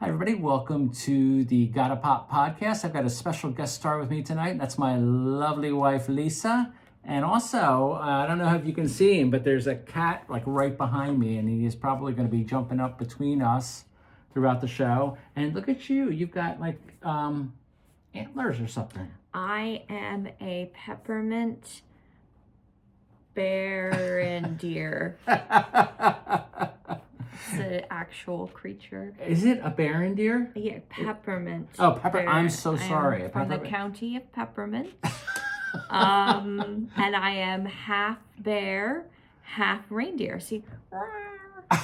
Hi, everybody. Welcome to the Gotta Pop podcast. I've got a special guest star with me tonight. That's my lovely wife, Lisa. And also, I don't know if you can see him, but there's a cat like right behind me, and he is probably going to be jumping up between us throughout the show. And look at you. You've got like antlers or something. I am a peppermint bear and deer. It's an actual creature. Is it a bear and deer? Yeah, peppermint. Oh, pepper. bear. I'm so sorry. From the county of Peppermint. And I am half bear, half reindeer. See? And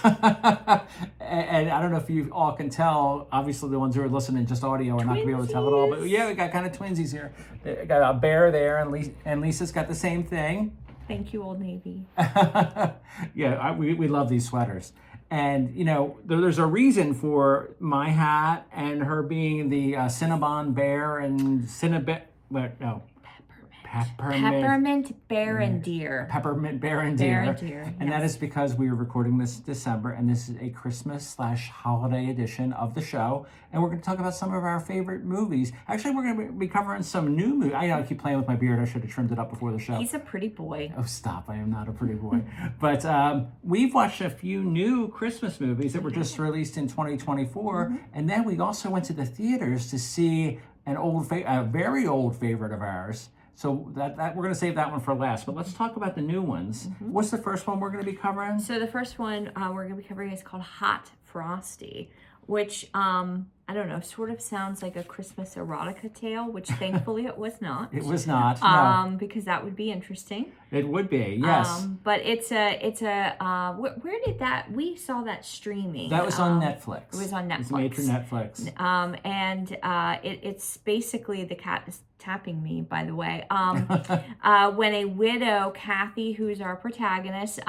I don't know if you all can tell, obviously the ones who are listening just audio are not going to be able to tell it all, but yeah, we got kind of twinsies here. We got a bear there, and Lisa's got the same thing. Thank you, Old Navy. Yeah, we love these sweaters. And, you know, there's a reason for my hat and her being the Cinnabon bear and Peppermint bear and deer. Peppermint bear and deer. And yes. that is because we are recording this December, and this is a Christmas/holiday edition of the show. And we're going to talk about some of our favorite movies. Actually, we're going to be covering some new movies. I know I keep playing with my beard. I should have trimmed it up before the show. He's a pretty boy. Oh, stop. I am not a pretty boy. But we've watched a few new Christmas movies that were just released in 2024. And then we also went to the theaters to see a very old favorite of ours. So that we're going to save that one for last. But let's talk about the new ones. What's the first one we're going to be covering? So the first one we're going to be covering is called Hot Frosty, which, I don't know, sort of sounds like a Christmas erotica tale, which thankfully it was not. It was not, no. Because that would be interesting. It would be, yes. But where did that, we saw that streaming. That was on Netflix. It was on Netflix. It's made for Netflix. It's basically, the cat is tapping me, by the way. When a widow, Kathy, who's our protagonist,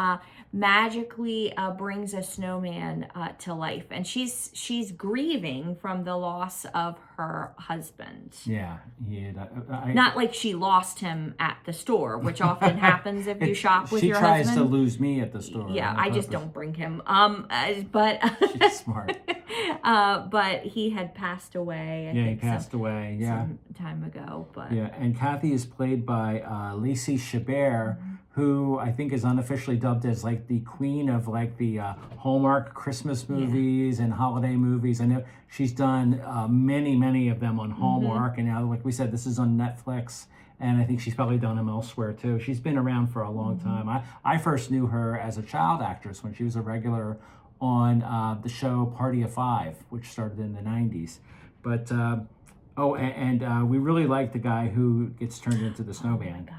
magically brings a snowman to life, and she's grieving from the loss of her husband. Yeah, not like she lost him at the store, which often happens if you shop with your husband. She tries to lose me at the store. Yeah, I just don't bring him. But she's smart. But he had passed away. He passed away. Yeah, some time ago. But yeah, and Kathy is played by Lacey Chabert, who I think is unofficially dubbed as like the queen of like the Hallmark Christmas movies and holiday movies. I know she's done many of them on Hallmark, and now, like we said, this is on Netflix, and I think she's probably done them elsewhere too. She's been around for a long time. I first knew her as a child actress when she was a regular on the show Party of Five, which started in the 90s. But we really like the guy who gets turned into the snowman. Oh my God.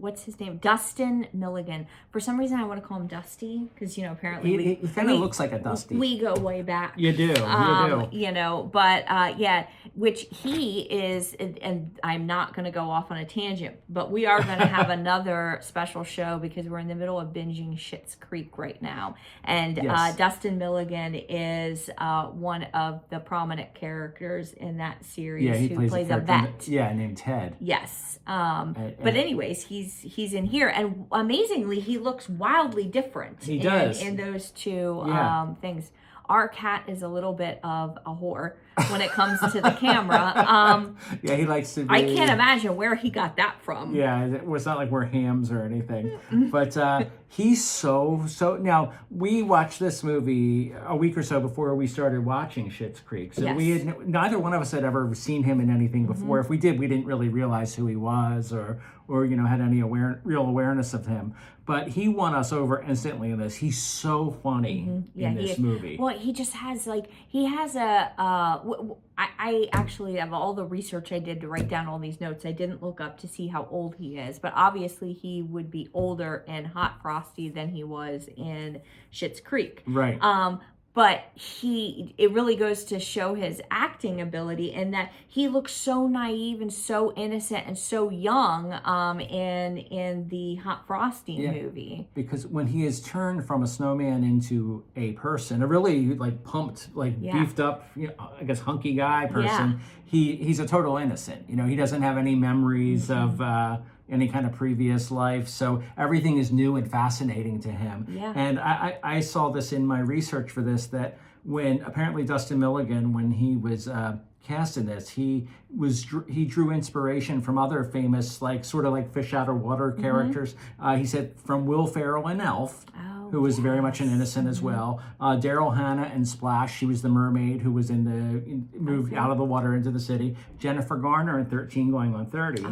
What's his name? Dustin Milligan. For some reason, I want to call him Dusty because, apparently he kind of looks like a Dusty. We go way back. You do. Which he is, and I'm not going to go off on a tangent, but we are going to have another special show because we're in the middle of binging Schitt's Creek right now. And yes. Dustin Milligan is one of the prominent characters in that series. Yeah, he who plays a vet. Named Ted. Yes. But anyways, he's in here, and amazingly, he looks wildly different. He does in those two things. Our cat is a little bit of a whore when it comes to the camera. Yeah, he likes to be... I can't imagine where he got that from. Yeah, it's not like we're hams or anything. But he's so... Now, we watched this movie a week or so before we started watching Schitt's Creek. So neither one of us had ever seen him in anything before. If we did, we didn't really realize who he was or had any real awareness of him. But he won us over instantly in this. He's so funny in this movie. Well, he just has I actually, of all the research I did to write down all these notes, I didn't look up to see how old he is. But obviously he would be older in Hot Frosty than he was in Schitt's Creek. Right. But it really goes to show his acting ability in that he looks so naive and so innocent and so young in the Hot Frosty movie. Because when he is turned from a snowman into a person, a really like pumped, beefed up, I guess hunky guy person, he's a total innocent. He doesn't have any memories of any kind of previous life. So everything is new and fascinating to him. Yeah. And I saw this in my research for this, that when apparently Dustin Milligan, when he was cast in this, he drew inspiration from other famous, like sort of like fish out of water characters. He said from Will Ferrell in Elf, who was very much an innocent as well. Daryl Hannah in Splash, she was the mermaid who was moved out of the water into the city. Jennifer Garner in 13 Going on 30,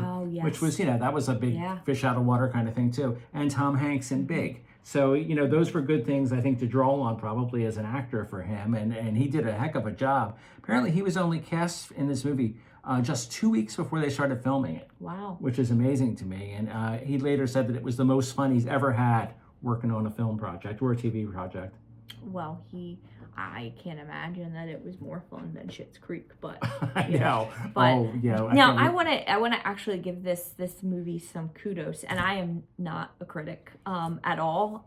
which was, that was a big fish out of water kind of thing too. And Tom Hanks in Big. So, those were good things, I think, to draw on probably as an actor for him. And he did a heck of a job. Apparently, he was only cast in this movie just 2 weeks before they started filming it. Wow. Which is amazing to me. And he later said that it was the most fun he's ever had working on a film project or a TV project. Well, I can't imagine that it was more fun than Schitt's Creek, but I know. But now I want to actually give this movie some kudos, and I am not a critic at all.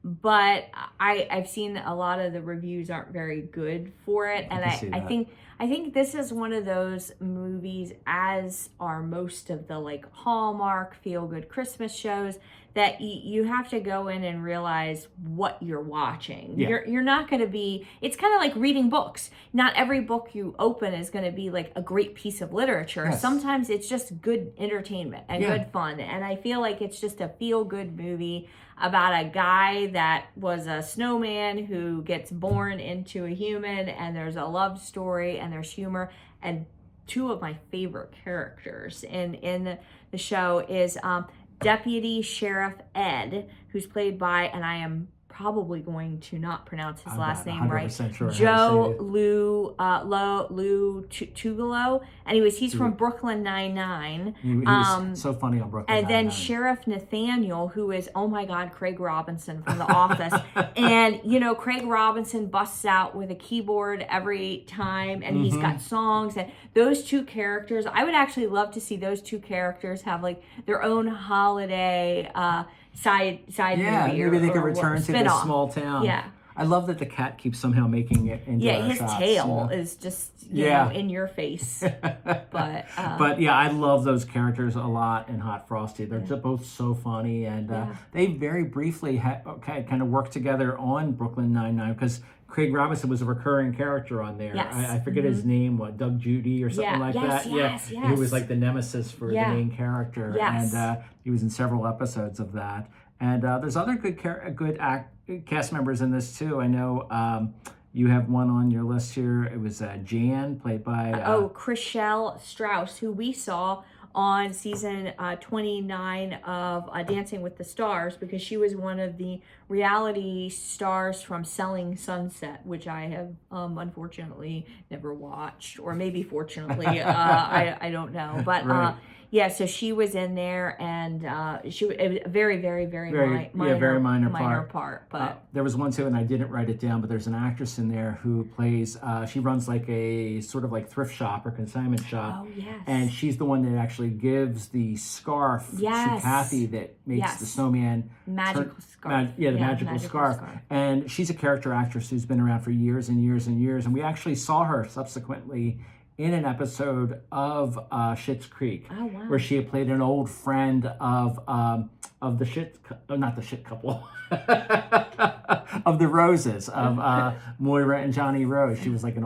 But I've seen a lot of the reviews aren't very good for it, and I think this is one of those movies, as are most of the like Hallmark feel-good Christmas shows, that you have to go in and realize what you're watching. Yeah. You're not going to be, it's kind of like reading books. Not every book you open is going to be like a great piece of literature. Yes. Sometimes it's just good entertainment and good fun. And I feel like it's just a feel-good movie about a guy that was a snowman who gets born into a human, and there's a love story and there's humor. And two of my favorite characters in the show is Deputy Sheriff Ed, who's played by, and I am probably going to not pronounce his last name right, sure Joe Lou Tugalo, and he's from Brooklyn Nine-Nine. He was so funny on Brooklyn And then Nine-Nine. Sheriff Nathaniel, who is, oh my God, Craig Robinson from The Office. And, Craig Robinson busts out with a keyboard every time, and he's got songs. And those two characters, I would actually love to see those two characters have like their own holiday side movie. Maybe they could return to this small town. Yeah. I love that the cat keeps somehow making it into our his shots, tail is just in your face. But I love those characters a lot in Hot Frosty. They're both so funny, and they very briefly kind of worked together on Brooklyn Nine-Nine, because Craig Robinson was a recurring character on there. Yes. I forget his name, Doug Judy or something like that. Yes. He was like the nemesis for the main character, and he was in several episodes of that. And there's other good cast members in this too. I know you have one on your list here. It was Jan, played by Chriselle Strauss, who we saw on season 29 of Dancing with the Stars, because she was one of the reality stars from Selling Sunset, which I have unfortunately never watched, or maybe fortunately, I don't know. But right. So she was in there, and it was a very, very, very minor part. But there was one too, and I didn't write it down, but there's an actress in there who plays, she runs like a sort of like thrift shop or consignment shop. Oh, yes. And she's the one that actually gives the scarf to Kathy that makes the snowman. Magical scarf. The magical scarf. And she's a character actress who's been around for years and years and years. And we actually saw her subsequently in an episode of Schitt's Creek, where she had played an old friend of the not the shit couple, of the Roses, of Moira and Johnny Rose. She was like an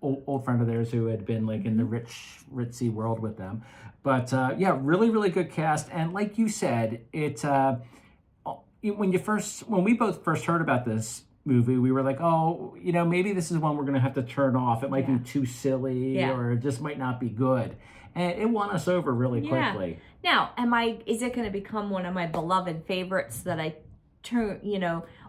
old friend of theirs who had been like in the ritzy world with them. But really, really good cast. And like you said, it when we both first heard about this movie, we were like, maybe this is one we're going to have to turn off. It might be too silly, or it just might not be good. And it won us over really quickly. Now, is it going to become one of my beloved favorites that I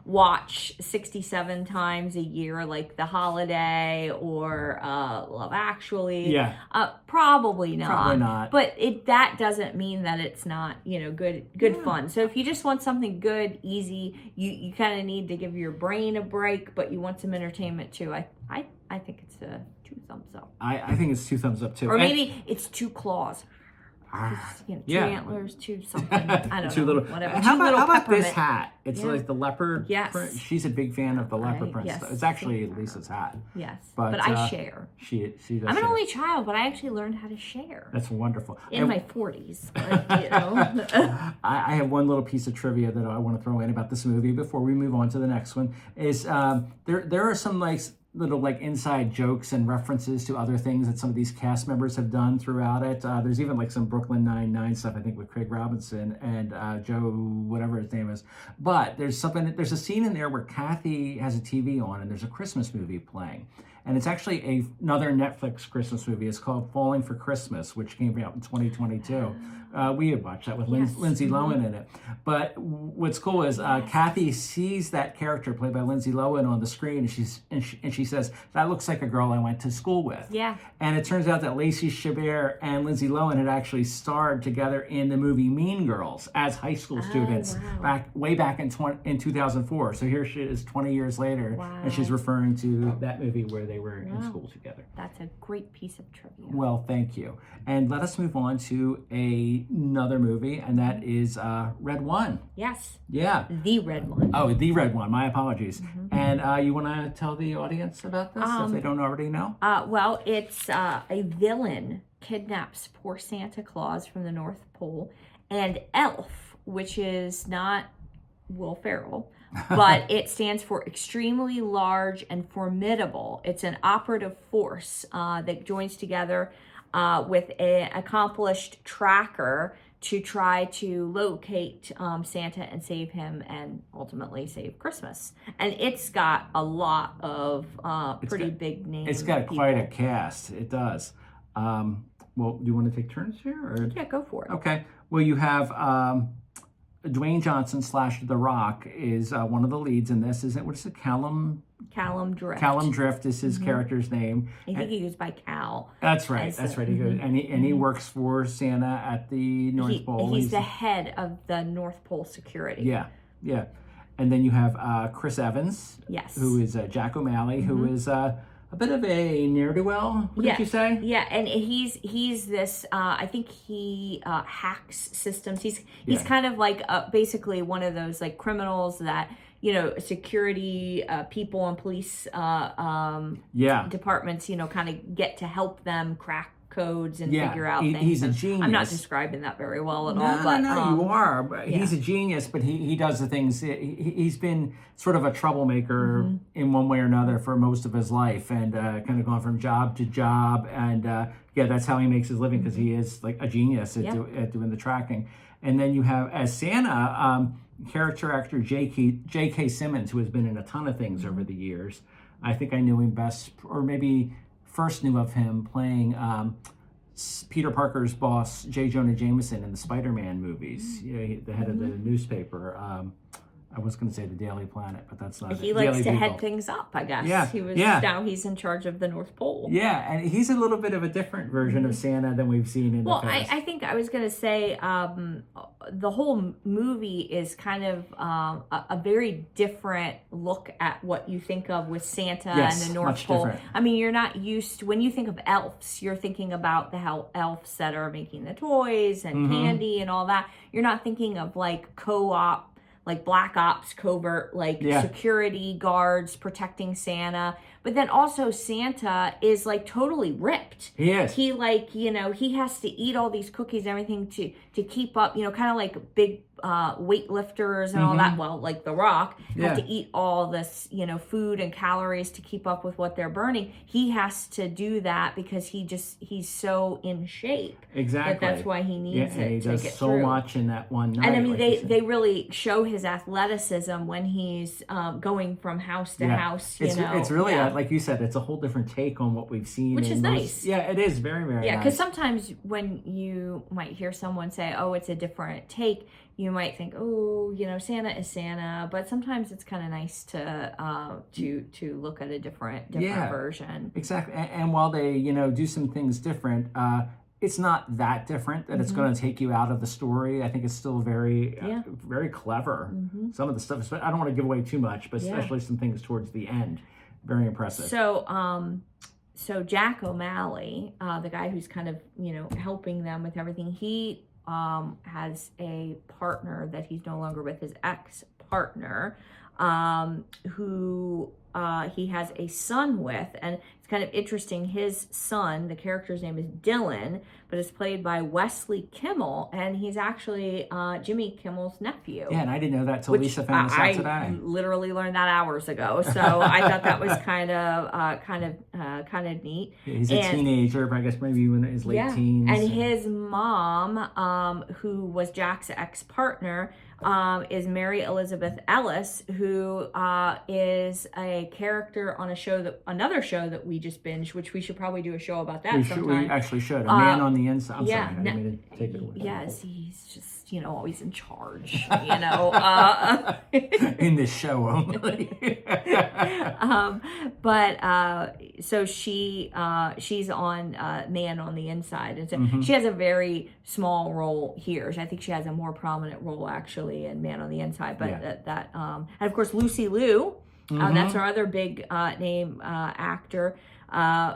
watch 67 times a year, like The Holiday or Love Actually? Probably not. Probably not. But that doesn't mean that it's not, good fun. So if you just want something good, easy, you kind of need to give your brain a break, but you want some entertainment too. I think it's a 2 thumbs up. I think it's 2 thumbs up too. Or maybe it's 2 claws. two Yeah. antlers, two something. I don't Two know. little. Whatever. How Two little about this peppermint. hat? It's Yeah. like the leopard Yes. print. She's a big fan of the leopard print yes. stuff. It's actually Lisa's hat. Yes. But I share. She does. I'm an share. only child, but I actually learned how to share. That's wonderful. In my 40s. But, you know. I have one little piece of trivia that I want to throw in about this movie before we move on to the next one. Is there are some little inside jokes and references to other things that some of these cast members have done throughout it. There's even some Brooklyn Nine-Nine stuff, I think, with Craig Robinson and Joe, whatever his name is. But there's a scene in there where Kathy has a TV on and there's a Christmas movie playing. And it's actually another Netflix Christmas movie. It's called Falling for Christmas, which came out in 2022. We had watched that with Lindsay Lohan in it. But what's cool is Kathy sees that character played by Lindsay Lohan on the screen, and she says, "That looks like a girl I went to school with." Yeah. And it turns out that Lacey Chabert and Lindsay Lohan had actually starred together in the movie Mean Girls as high school students way back in 2004. So here she is 20 years later, and she's referring to that movie where they were in school together. That's a great piece of trivia. Well, thank you. And let us move on to another movie, and that is Red One. Yes. Yeah. The Red One. Oh, The Red One. My apologies. And you want to tell the audience about this if they don't already know? Well, it's a villain kidnaps poor Santa Claus from the North Pole, and Elf, which is not Will Ferrell, but it stands for extremely large and formidable. It's an operative force that joins together with an accomplished tracker to try to locate Santa and save him and ultimately save Christmas. And it's got a lot of pretty big names. It's got quite a cast. It does. Well, do you want to take turns here? Or? Yeah, go for it. Okay. Well, you have Dwayne Johnson / The Rock is one of the leads in this. What is it? Callum Drift. Callum Drift is his character's name. I think he goes by Cal. That's right. That's right. He goes, and he works for Santa at the North Pole. He's the head of the North Pole security. Yeah, yeah. And then you have Chris Evans. Yes. Who is Jack O'Malley, who is a bit of a ne'er-do-well, would you say? Yeah, and he's this, I think he hacks systems. He's kind of like basically one of those criminals that, security people and police departments, kind of get to help them crack codes and figure out things. He's a genius. I'm not describing that very well at all. But, no, you are. But he's a genius, but he does the things. He's been sort of a troublemaker in one way or another for most of his life, and kind of gone from job to job. And that's how he makes his living, because he is a genius at doing the tracking. And then you have, as Santa, character actor J.K. Simmons, who has been in a ton of things over the years. I think I knew him best, or maybe first knew of him playing Peter Parker's boss, J. Jonah Jameson, in the Spider-Man movies. The head of the newspaper. I was going to say the Daily Planet, but that's not it. He likes to head things up, I guess. Now he's in charge of the North Pole. Yeah, and he's a little bit of a different version of Santa than we've seen in the past. Well, I think I was going to say the whole movie is kind of a very different look at what you think of with Santa and the North Pole. Different. I mean, you're not used to, when you think of elves, you're thinking about the elves that are making the toys and candy and all that. You're not thinking of co-op, black ops, covert, security guards protecting Santa. But then also Santa is totally ripped. He is. He he has to eat all these cookies and everything to keep up, kind of like big weightlifters and all that. Well, like The Rock, have to eat all this, food and calories to keep up with what they're burning. He has to do that because he's so in shape. Exactly. That's why he needs it and he to does get so through. much in that one night. And I mean, they really show his athleticism when he's going from house to house. It's really like you said, it's a whole different take on what we've seen. Which is nice. Yeah, it is very, very nice. Yeah, because sometimes when you might hear someone say, "Oh, it's a different take," you might think, "Oh, Santa is Santa," but sometimes it's kind of nice to look at a different version. Exactly. And while they do some things different, it's not that different that it's going to take you out of the story. I think it's still very very clever. Some of the stuff, I don't want to give away too much, but especially some things towards the end, very impressive. So so Jack O'Malley, the guy who's kind of, helping them with everything, he has a partner that he's no longer with, his ex-partner, who he has a son with. And it's kind of interesting. His son, the character's name is Dylan, but it's played by Wesley Kimmel, and he's actually Jimmy Kimmel's nephew. Yeah, and I didn't know that till Lisa found this out today. I literally learned that hours ago, so I thought that was kind of neat. He's a teenager, but I guess maybe in his late teens. And his mom, who was Jack's ex-partner, is Mary Elizabeth Ellis, who is a character on another show that we just binged, which we should probably do a show about that sometime. We actually should. A Man on the Inside. I'm sorry, I didn't mean to take it away. Yes, he's just, always in charge, in this show only. So she's on Man on the Inside, and so she has a very small role here. I think she has a more prominent role actually in Man on the Inside. But and of course Lucy Liu, that's our other big name actor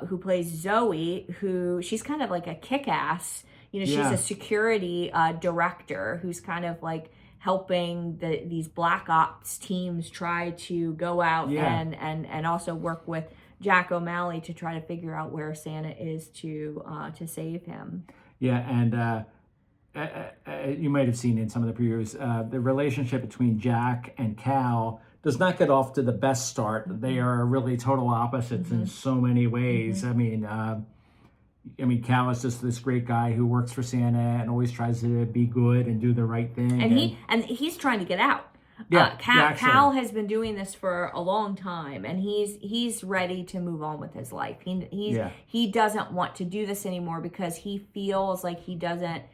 who plays Zoe. Who she's kind of like a kick-ass. She's a security director who's kind of like helping these black ops teams try to go out and also work with Jack O'Malley to try to figure out where Santa is to save him. Yeah, and you might have seen in some of the previews, the relationship between Jack and Cal does not get off to the best start. They are really total opposites in so many ways. I mean, Cal is just this great guy who works for Santa and always tries to be good and do the right thing. And he's trying to get out. Cal has been doing this for a long time, and he's ready to move on with his life. He doesn't want to do this anymore because he feels like he doesn't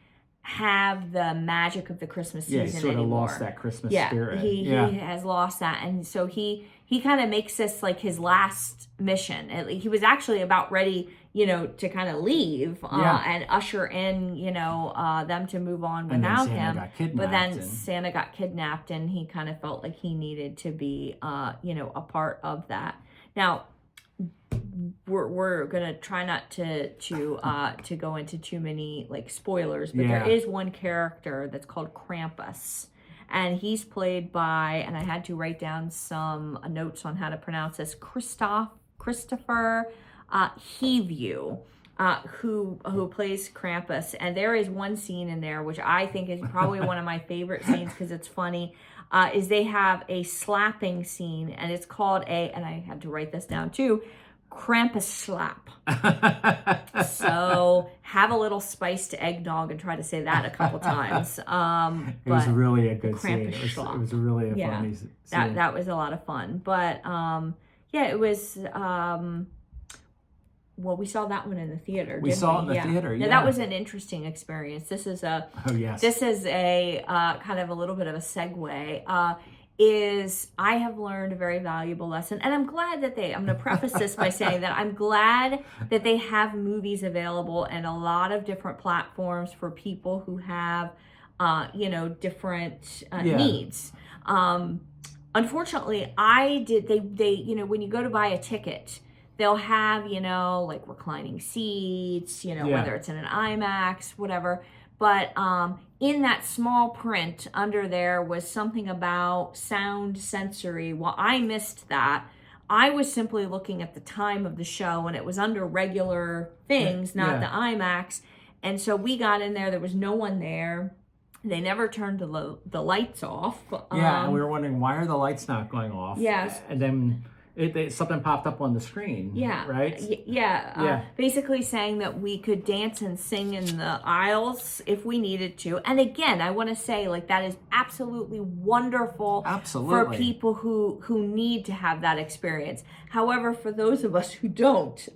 have the magic of the Christmas season anymore. Yeah, he sort of lost that Christmas spirit. He has lost that, and so he kind of makes this like his last mission. He was actually about ready, to kind of leave and usher in, them to move on without him. But then Santa got kidnapped, and he kind of felt like he needed to be, a part of that. Now, we're gonna try not to go into too many like spoilers, but there is one character that's called Krampus. And he's played by, and I had to write down some notes on how to pronounce this, Christopher Heaview, who plays Krampus. And there is one scene in there, which I think is probably one of my favorite scenes because it's funny, is they have a slapping scene, and it's called and I had to write this down too, Krampus slap. So have a little spiced eggnog and try to say that a couple times. It was really a good scene. It was really a funny scene. That was a lot of fun. But it was. Well, we saw that one in the theater. We saw it in the theater. Yeah, that was an interesting experience. This is a. Oh yes. This is a kind of a little bit of a segue. I have learned a very valuable lesson, and I'm glad that I'm going to preface this by saying that I'm glad that they have movies available and a lot of different platforms for people who have, different needs. Unfortunately, they when you go to buy a ticket, they'll have, like reclining seats, whether it's in an IMAX, whatever. But in that small print under there was something about sound sensory. Well, I missed that. I was simply looking at the time of the show, and it was under regular things, not the IMAX. And so we got in there. There was no one there. They never turned the lights off. And we were wondering, why are the lights not going off? Yes. And then something popped up on the screen. Yeah. Right? Basically saying that we could dance and sing in the aisles if we needed to. And again, I want to say, like, that is absolutely wonderful for people who need to have that experience. However, for those of us who don't,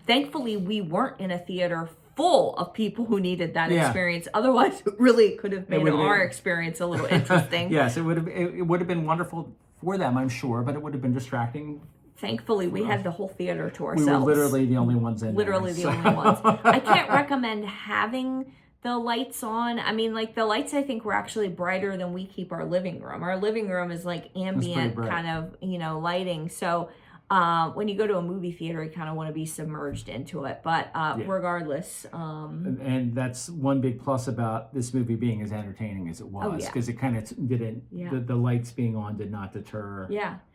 thankfully we weren't in a theater full of people who needed that experience. Otherwise, it really could have made our experience a little interesting. Yes, it would have been wonderful for them, I'm sure, but it would have been distracting. Thankfully, we had the whole theater to ourselves. We were literally the only ones in there. The only ones. I can't recommend having the lights on. I mean, like, the lights, I think, were actually brighter than we keep our living room. Our living room is like ambient kind of, lighting. So when you go to a movie theater, you kind of want to be submerged into it. But regardless, and that's one big plus about this movie being as entertaining as it was, because it kind of didn't. The lights being on did not deter.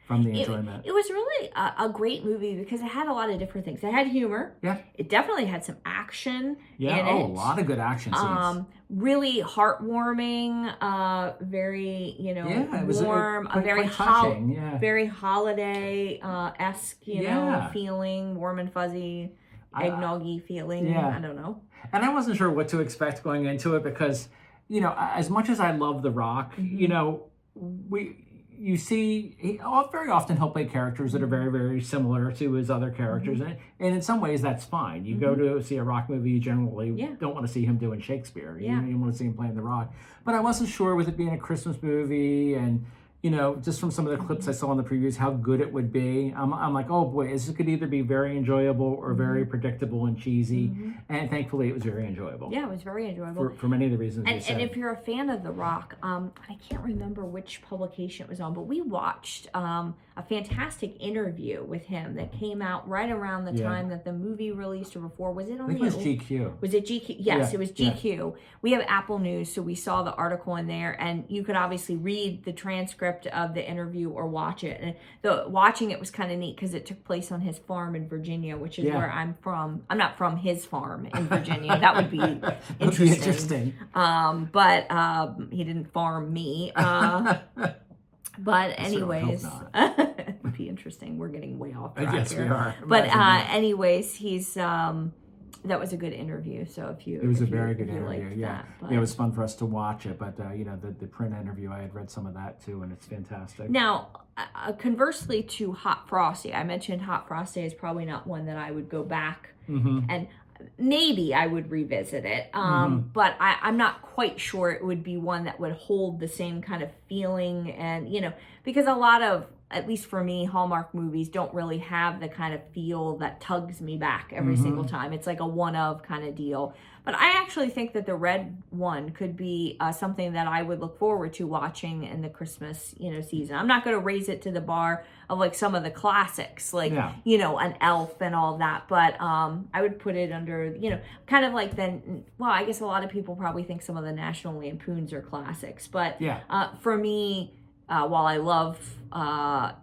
From the enjoyment. It was really a great movie because it had a lot of different things. It had humor. Yeah. It definitely had some action in it. A lot of good action scenes. Really heartwarming, very, warm, a very very holiday esque, feeling, warm and fuzzy, eggnoggy feeling. I don't know. And I wasn't sure what to expect going into it because, as much as I love The Rock, you see, very often he'll play characters that are very, very similar to his other characters. And in some ways, that's fine. You go to see a Rock movie, you generally don't want to see him doing Shakespeare. You want to see him playing The Rock. But I wasn't sure with it being a Christmas movie and, just from some of the clips I saw in the previews, how good it would be. I'm like, oh boy, this could either be very enjoyable or very predictable and cheesy. And thankfully, it was very enjoyable. Yeah, it was very enjoyable. For many of the reasons you said. And if you're a fan of The Rock, I can't remember which publication it was on, but we watched a fantastic interview with him that came out right around the time that the movie released or before. Was it on I think it was GQ. Was it GQ? Yes, it was GQ. We have Apple News, so we saw the article in there, and you could obviously read the transcript of the interview or watch it. And watching it was kind of neat because it took place on his farm in Virginia, which is where I'm from. I'm not from his farm in Virginia. That would be interesting. But he didn't farm me. But anyways, it would be interesting. We're getting way off track yes, here. We are. But anyways, he's that was a good interview. So it was a very good interview. It was fun for us to watch it. But the print interview, I had read some of that too, and it's fantastic. Now, conversely to Hot Frosty, I mentioned Hot Frosty is probably not one that I would go back and. Maybe I would revisit it, but I'm not quite sure it would be one that would hold the same kind of feeling. And, because a lot of, at least for me, Hallmark movies don't really have the kind of feel that tugs me back every single time. It's like a one-of kind of deal. But I actually think that the red one could be something that I would look forward to watching in the Christmas, season. I'm not going to raise it to the bar of like some of the classics, like, an Elf and all that. But I would put it under, kind of like I guess a lot of people probably think some of the National Lampoons are classics. But for me, while I love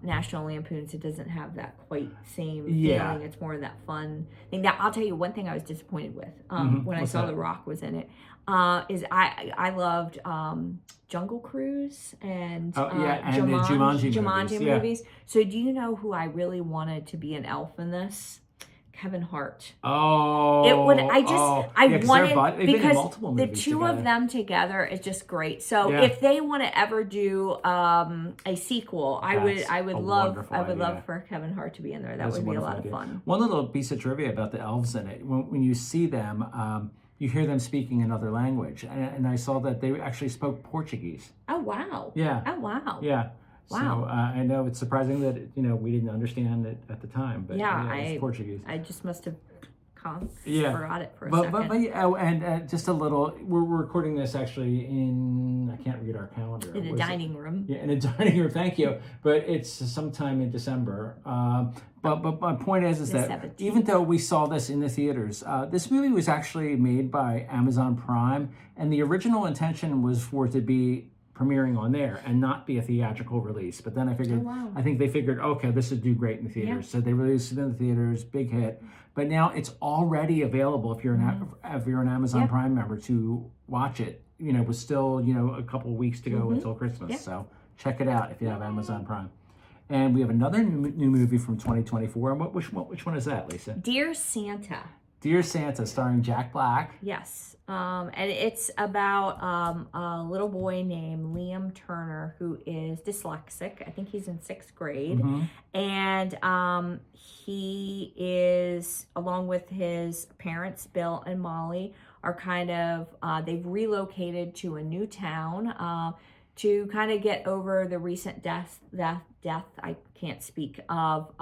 National Lampoons, it doesn't have that quite same feeling. It's more of that fun thing. Now, I'll tell you one thing I was disappointed with when I saw The Rock was in it. Is I loved Jungle Cruise and the Jumanji movies. So do you know who I really wanted to be an elf in this? Kevin Hart. Oh, it would. I wanted because the two together. of them together is just great. So if they want to ever do a sequel, I would love for Kevin Hart to be in there. That would be a lot of fun. One little piece of trivia about the elves in it: when you see them, you hear them speaking another language, and I saw that they actually spoke Portuguese. Oh wow! Yeah. Oh wow! Yeah. Wow. So I know it's surprising that we didn't understand it at the time, but it's Portuguese. I just must have forgot it for a second. And just a little. We're recording this actually I can't read our calendar. In a dining room. Yeah, in a dining room. Thank you. But it's sometime in December. But my point is that 17th. Even though we saw this in the theaters, this movie was actually made by Amazon Prime, and the original intention was for it to be premiering on there and not be a theatrical release. But then I think they figured, okay, this would do great in the theaters. So they released it in the theaters, big hit. But now it's already available if you're an Amazon Prime member to watch it. With still, a couple of weeks to go until Christmas. Yeah. So check it out if you have Amazon Prime. And we have another new movie from 2024. And which one is that, Lisa? Dear Santa. Dear Santa, starring Jack Black. Yes. And it's about a little boy named Liam Turner who is dyslexic. I think he's in 6th grade. And he is, along with his parents, Bill and Molly, are kind of, they've relocated to a new town to kind of get over the recent death, I can't speak, of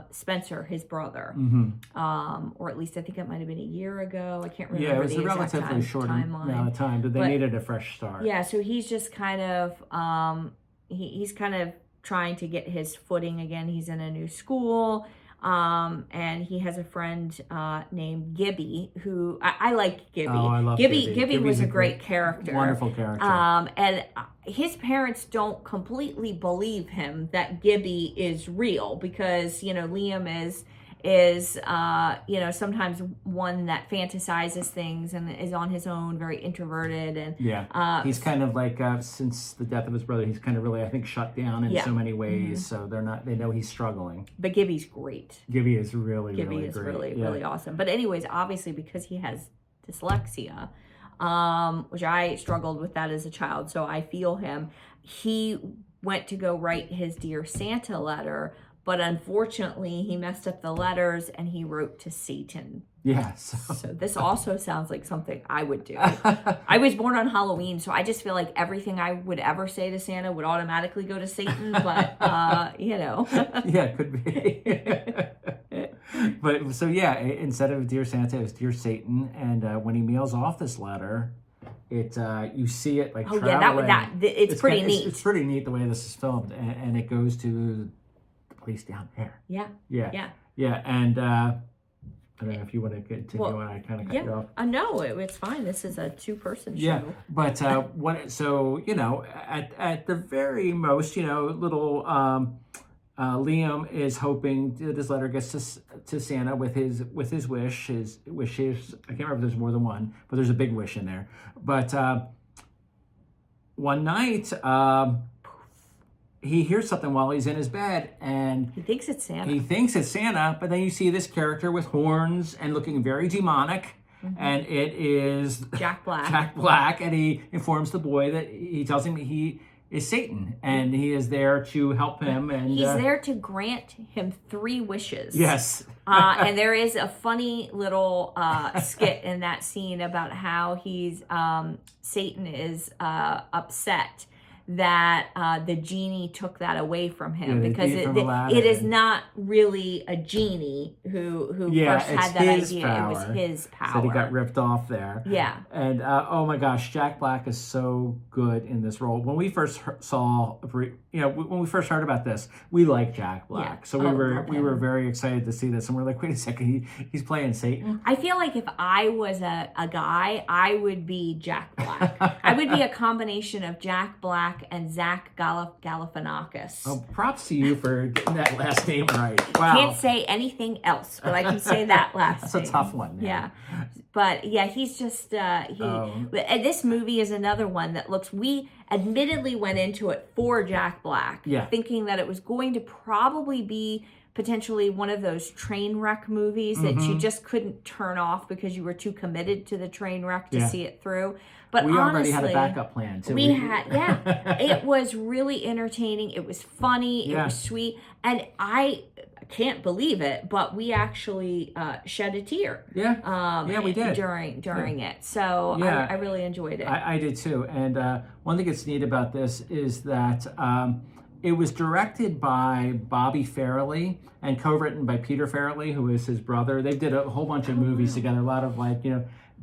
Spencer, his brother. Or at least I think it might have been a year ago. I can't remember. Yeah, it was a relatively short amount of time, but they needed a fresh start. Yeah, so he's just kind of, he's kind of trying to get his footing again. He's in a new school. And he has a friend named Gibby, who I like Gibby. Oh, I love Gibby. Gibby. Was a great character. Wonderful character. And his parents don't completely believe him that Gibby is real, because, you know, Liam is you know, sometimes one that fantasizes things and is on his own, very introverted, and he's kind of like since the death of his brother, he's kind of really, I think, shut down in so many ways. So they know he's struggling. But Gibby's great. Gibby is really really awesome. But anyways, obviously, because he has dyslexia, which I struggled with that as a child, so I feel him. He went to go write his Dear Santa letter, but unfortunately, he messed up the letters and he wrote to Satan. Yeah. So this also sounds like something I would do. I was born on Halloween, so I just feel like everything I would ever say to Santa would automatically go to Satan. But, you know. Yeah, it could be. But so, yeah, instead of Dear Santa, it's Dear Satan. And when he mails off this letter, you see it like traveling. It's pretty neat. It's pretty neat the way this is filmed. And it goes to place down there. Yeah. And I don't know if you want to continue on. I kind of cut you off. No, it's fine. This is a 2-person show. Yeah, but so you know, at the very most, you know, little Liam is hoping that his letter gets to Santa with his wish. His wishes. I can't remember if there's more than one, but there's a big wish in there. But one night, he hears something while he's in his bed, and he thinks it's Santa. But then you see this character with horns and looking very demonic, and it is Jack Black. Jack Black, and he informs the boy that he tells him he is Satan, and he is there to help him. And he's there to grant him 3 wishes. Yes. And there is a funny little skit in that scene about how Satan is upset that the genie took that away from him, because it is not really a genie who first had that idea. Power. It was his power. So he got ripped off there. Yeah. And oh my gosh, Jack Black is so good in this role. When we first when we first heard about this, we liked Jack Black. Yeah. So we were very excited to see this, and we're like, wait a second, he's playing Satan. I feel like if I was a guy, I would be Jack Black. I would be a combination of Jack Black and Zach Galifianakis. Oh, props to you for getting that last name right. Wow. Can't say anything else, but I can say that last That's name. That's a tough one. Yeah. But yeah, he's just, and this movie is another one that we admittedly went into it for Jack Black, thinking that it was going to probably be potentially one of those train wreck movies that you just couldn't turn off because you were too committed to the train wreck to see it through. But we honestly, already had a backup plan. So it was really entertaining. It was funny. It was sweet. And I can't believe it, but we actually shed a tear. We did. During it. So I really enjoyed it. I did too. And one thing that's neat about this is that it was directed by Bobby Farrelly and co-written by Peter Farrelly, who is his brother. They did a whole bunch of movies together, a lot of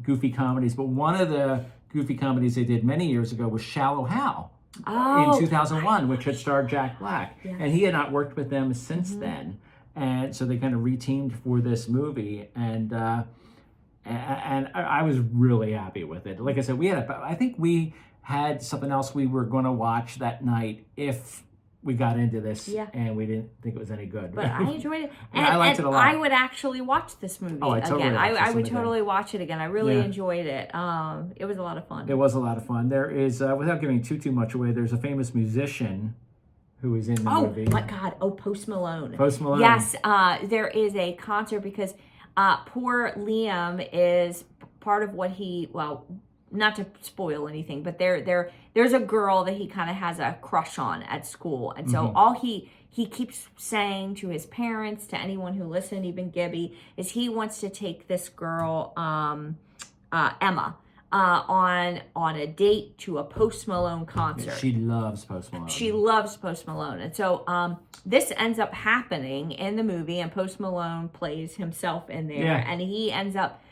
goofy comedies. But one of the goofy comedies they did many years ago was Shallow Hal in 2001, which had starred Jack Black. Yeah. And he had not worked with them since then. And so they kind of reteamed for this movie. And I was really happy with it. Like I said, I think we had something else we were going to watch that night if we got into this, and we didn't think it was any good. But I enjoyed it. And I liked it a lot. I would actually watch this movie again. I would totally watch it again. I really enjoyed it. It was a lot of fun. It was a lot of fun. There is, without giving too much away, there's a famous musician who is in the movie. Oh, my God. Oh, Post Malone. Post Malone. Yes, there is a concert because poor Liam is part of what not to spoil anything, but there's a girl that he kind of has a crush on at school. And so all he keeps saying to his parents, to anyone who listened, even Gibby, is he wants to take this girl, Emma, on a date to a Post Malone concert. She loves Post Malone. She loves Post Malone. And so this ends up happening in the movie, and Post Malone plays himself in there, and he ends up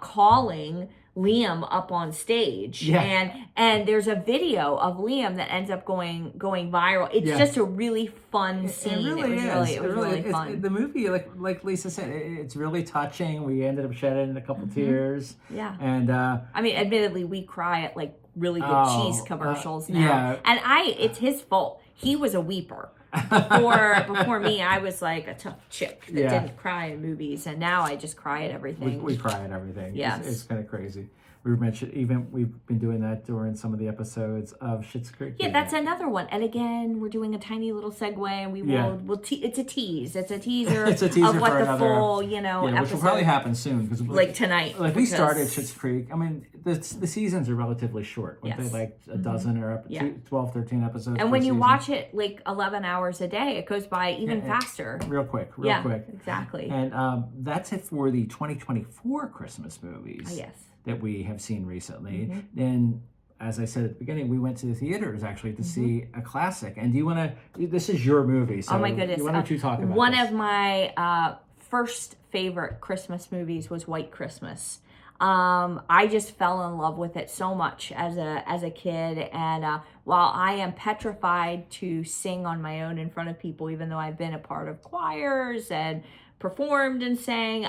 calling Liam up on stage. And there's a video of Liam that ends up going viral. It's just a really fun scene. It really is. It was really fun. The movie, like Lisa said, it's really touching. We ended up shedding a couple tears. Yeah. And I mean, admittedly, we cry at like really good cheese commercials now. And it's his fault. He was a weeper. Before me, I was like a tough chick that didn't cry in movies, and now I just cry at everything. We cry at everything. Yes. It's kind of crazy. We've been doing that during some of the episodes of Schitt's Creek. Yeah, that's another one. And again, we're doing a tiny little segue, and it's a tease. It's a teaser. It's a teaser of what for the another, full, which episode, will probably happen soon like tonight. Like we started Schitt's Creek. I mean, the seasons are relatively short. Yes. They like a dozen or 12, 13 episodes. And when you watch it like 11 hours a day, it goes by even faster. Real quick. Exactly. And that's it for the 2024 Christmas movies. Yes. That we have seen recently. And as I said at the beginning, we went to the theaters actually to see a classic. And do you want to? This is your movie, so oh my goodness! Why don't you talk about one this? of my first favorite Christmas movies was White Christmas. I just fell in love with it so much as a kid, and while I am petrified to sing on my own in front of people, even though I've been a part of choirs and performed and sang,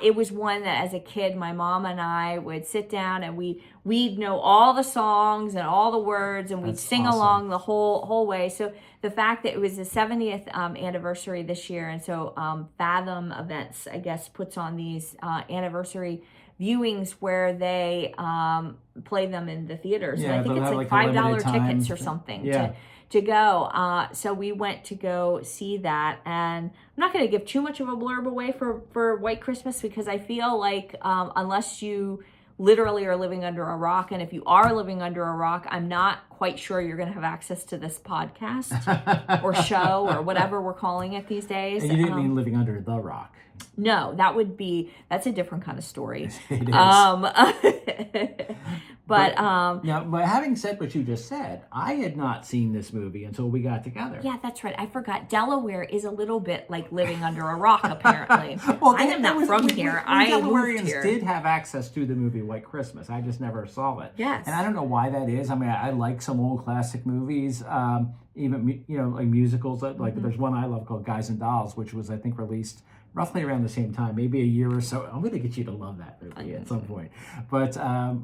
it was one that as a kid, my mom and I would sit down and we'd know all the songs and all the words, and we'd sing along the whole way. So the fact that it was the 70th anniversary this year, and so Fathom Events, I guess, puts on these anniversary viewings where they play them in the theaters. And I think it's like $5 tickets or something to go. So we went to go see that, and I'm not going to give too much of a blurb away for White Christmas, because I feel like unless you literally are living under a rock, and if you are living under a rock, I'm not quite sure you're going to have access to this podcast or show or whatever we're calling it these days. And you didn't mean living under the rock. No, that's a different kind of story. It is. But having said what you just said, I had not seen this movie until we got together. Yeah, that's right. I forgot. Delaware is a little bit like living under a rock, apparently. I am not from here. Delawareans did have access to the movie White Christmas. I just never saw it. Yes. And I don't know why that is. I mean, I like some old classic movies, even like musicals. Like there's one I love called Guys and Dolls, which was I think released roughly around the same time, maybe a year or so. I'm going to get you to love that movie at some point. But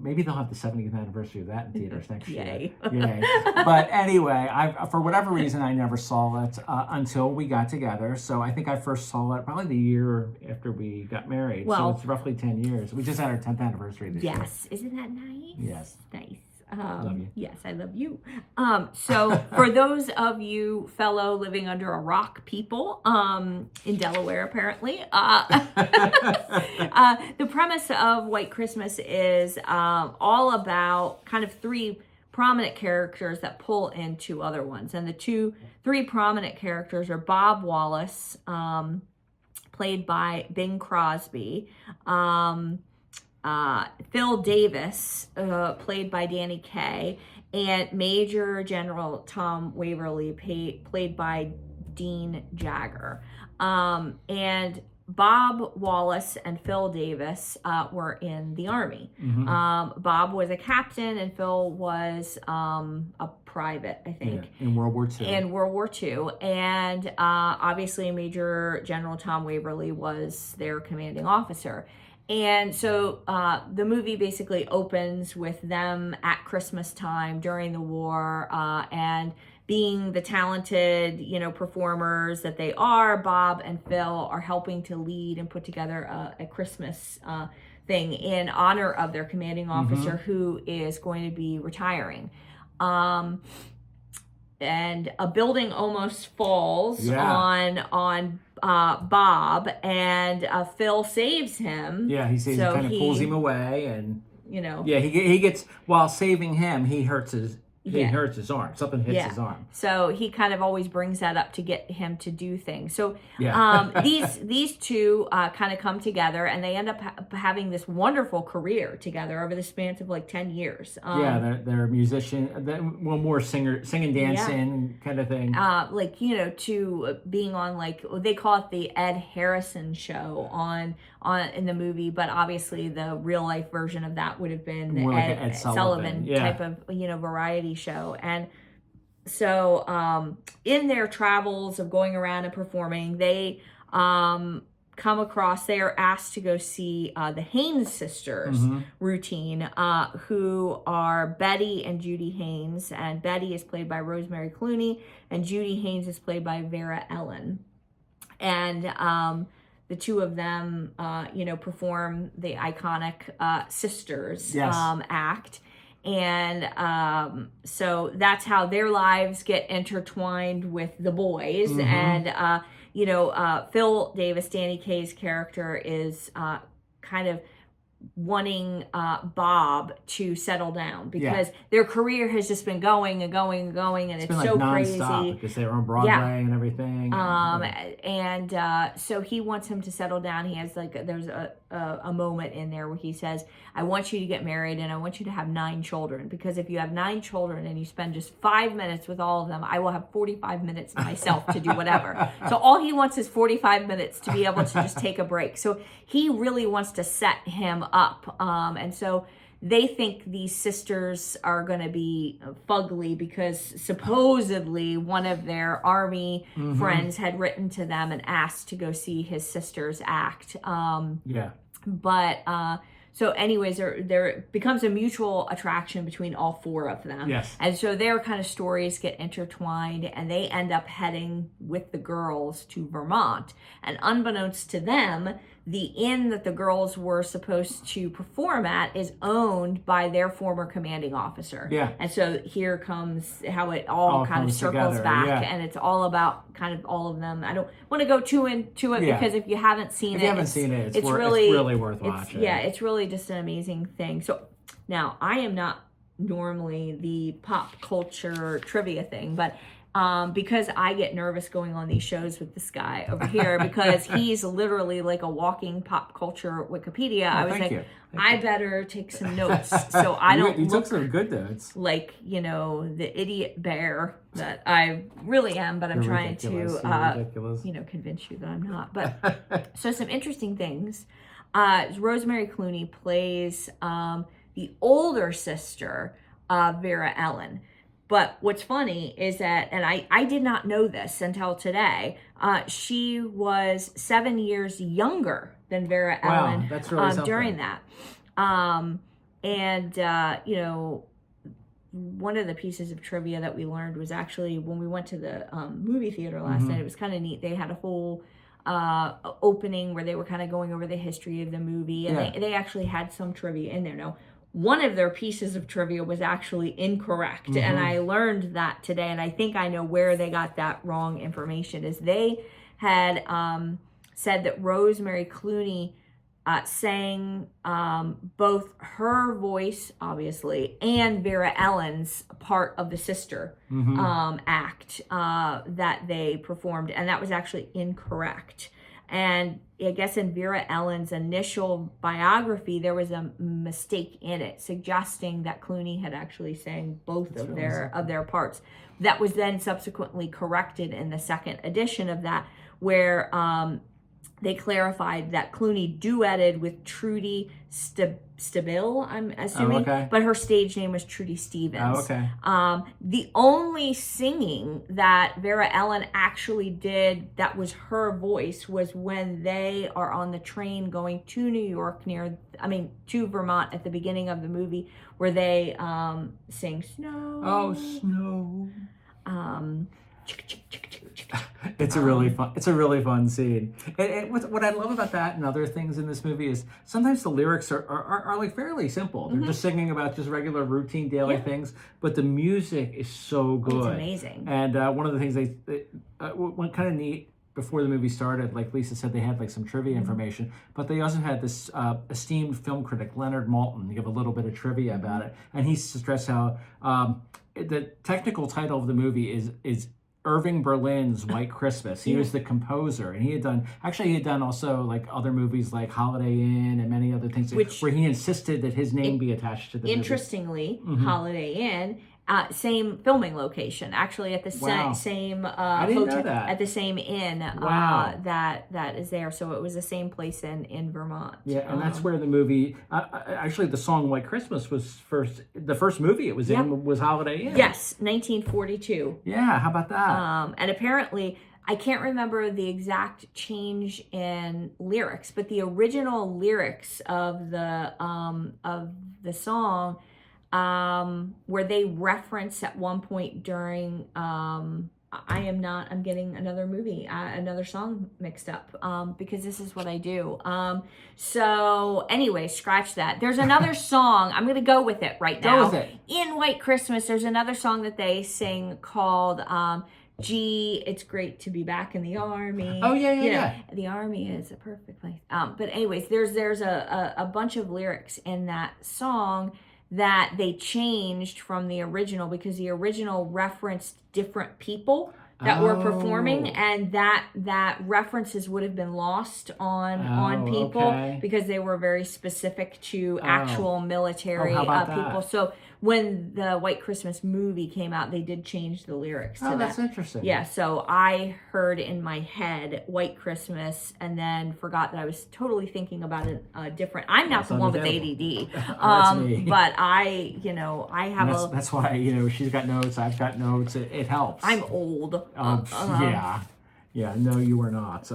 maybe they'll have the 70th anniversary of that in theaters next year. Yay. But anyway, for whatever reason, I never saw it until we got together. So I think I first saw it probably the year after we got married. Well, so it's roughly 10 years. We just had our 10th anniversary this year. Yes. Isn't that nice? Yes. Nice. Love you. Yes, I love you. So for those of you fellow living under a rock people in Delaware, apparently, the premise of White Christmas is all about kind of three prominent characters that pull into other ones. And the three prominent characters are Bob Wallace, played by Bing Crosby, Phil Davis, played by Danny Kaye, and Major General Tom Waverly, played by Dean Jagger. And Bob Wallace and Phil Davis were in the Army. Bob was a captain, and Phil was a private, I think. Yeah, in World War II. In World War II. And obviously Major General Tom Waverly was their commanding officer. And so the movie basically opens with them at Christmas time during the war, and being the talented, performers that they are, Bob and Phil are helping to lead and put together a Christmas thing in honor of their commanding officer who is going to be retiring. And a building almost falls on Bob, and Phil saves him. Yeah, he kind of pulls him away, and he he gets, while saving him, he hurts he hurts his arm. Something hits his arm. So he kind of always brings that up to get him to do things. So these two kind of come together, and they end up having this wonderful career together over the span of like 10 years. They're musician, more singing, dancing kind of thing. Like, you know, to being on, like, they call it the Ed Harrison show on in the movie, but obviously the real life version of that would have been the more like Ed Sullivan type of, you know, variety show. And so in their travels of going around and performing, they come across, they are asked to go see the Haynes sisters routine, who are Betty and Judy Haynes. And Betty is played by Rosemary Clooney, and Judy Haynes is played by Vera Ellen. And the two of them, you know, perform the iconic Sisters act. And so that's how their lives get intertwined with the boys. And, you know, Phil Davis, Danny Kaye's character, is kind of wanting Bob to settle down because their career has just been going and going and going, and it's so crazy because they were on Broadway and everything. And so he wants him to settle down. He has there's a moment in there where he says, I want you to get married and I want you to have 9 children, because if you have 9 children and you spend just 5 minutes with all of them, I will have 45 minutes myself to do whatever. So all he wants is 45 minutes to be able to just take a break. So he really wants to set him up. And so they think these sisters are going to be fugly because supposedly one of their army friends had written to them and asked to go see his sisters act. But so anyways, there becomes a mutual attraction between all 4 of them. Yes. And so their kind of stories get intertwined, and they end up heading with the girls to Vermont. And unbeknownst to them, the inn that the girls were supposed to perform at is owned by their former commanding officer. Yeah. And so here comes how it all kind of circles together. back, and it's all about kind of all of them. I don't want to go too into it because if you haven't seen it's really worth watching. It's really just an amazing thing. So now, I am not normally the pop culture trivia thing, but because I get nervous going on these shows with this guy over here, because he's literally like a walking pop culture Wikipedia. I was like, I better take some notes so I don't you took some good notes. Like, you know, the idiot bear that I really am, but I'm trying to, you know, convince you that I'm not. But so some interesting things. Rosemary Clooney plays the older sister of Vera Ellen. But what's funny is that, and I did not know this until today, she was 7 years younger than Vera Ellen that's really during that. You know, one of the pieces of trivia that we learned was actually when we went to the movie theater last night. It was kind of neat. They had a whole opening where they were kind of going over the history of the movie, and they actually had some trivia in there. Now, one of their pieces of trivia was actually incorrect, and I learned that today, and I think I know where they got that wrong information. Is they had said that Rosemary Clooney sang both her voice, obviously, and Vera Ellen's part of the sister act that they performed, and that was actually incorrect. And I guess in Vera Ellen's initial biography, there was a mistake in it, suggesting that Clooney had actually sang both of their parts. That was then subsequently corrected in the second edition of that, where they clarified that Clooney duetted with Trudy Stabile, I'm assuming, but her stage name was Trudy Stevens. The only singing that Vera Ellen actually did that was her voice was when they are on the train going to New York to Vermont at the beginning of the movie, where they sing Snow. Oh, Snow. It's a really fun scene. And what I love about that and other things in this movie is sometimes the lyrics are like fairly simple. They're just singing about just regular routine daily things, but the music is so good. It's amazing. And one of the things they went kind of neat before the movie started, like Lisa said, they had like some trivia information, but they also had this esteemed film critic, Leonard Maltin, give a little bit of trivia about it. And he stressed how the technical title of the movie is Irving Berlin's White Christmas. He was the composer, and he had done also like other movies like Holiday Inn and many other things, where he insisted that his name be attached to the movie. Interestingly, Holiday Inn, same filming location, actually at the same I didn't hotel, know that. at the same inn that is there. So it was the same place in Vermont. Yeah, and that's where the movie. Actually, the song "White Christmas" was first. The first movie it was in was Holiday Inn. Yes, 1942. Yeah, how about that? And apparently, I can't remember the exact change in lyrics, but the original lyrics of the song, where they reference at one point during I'm getting another song mixed up, because this is what I do. So anyway, scratch that. There's another song. I'm going to go with it right now. Go with it. In White Christmas, there's another song that they sing called Gee, it's great to be back in the army. Oh, yeah. The army is a perfect place. But anyways, there's a bunch of lyrics in that song that they changed from the original, because the original referenced different people that were performing, and that references would have been lost on people because they were very specific to actual military people. So when the White Christmas movie came out, they did change the lyrics to that. That's interesting. Yeah, so I heard in my head White Christmas and then forgot that I was totally thinking about it different. I'm not the one with ADD. That's me. But I have that's why, she's got notes, I've got notes. It helps. I'm old. Yeah, no, you were not.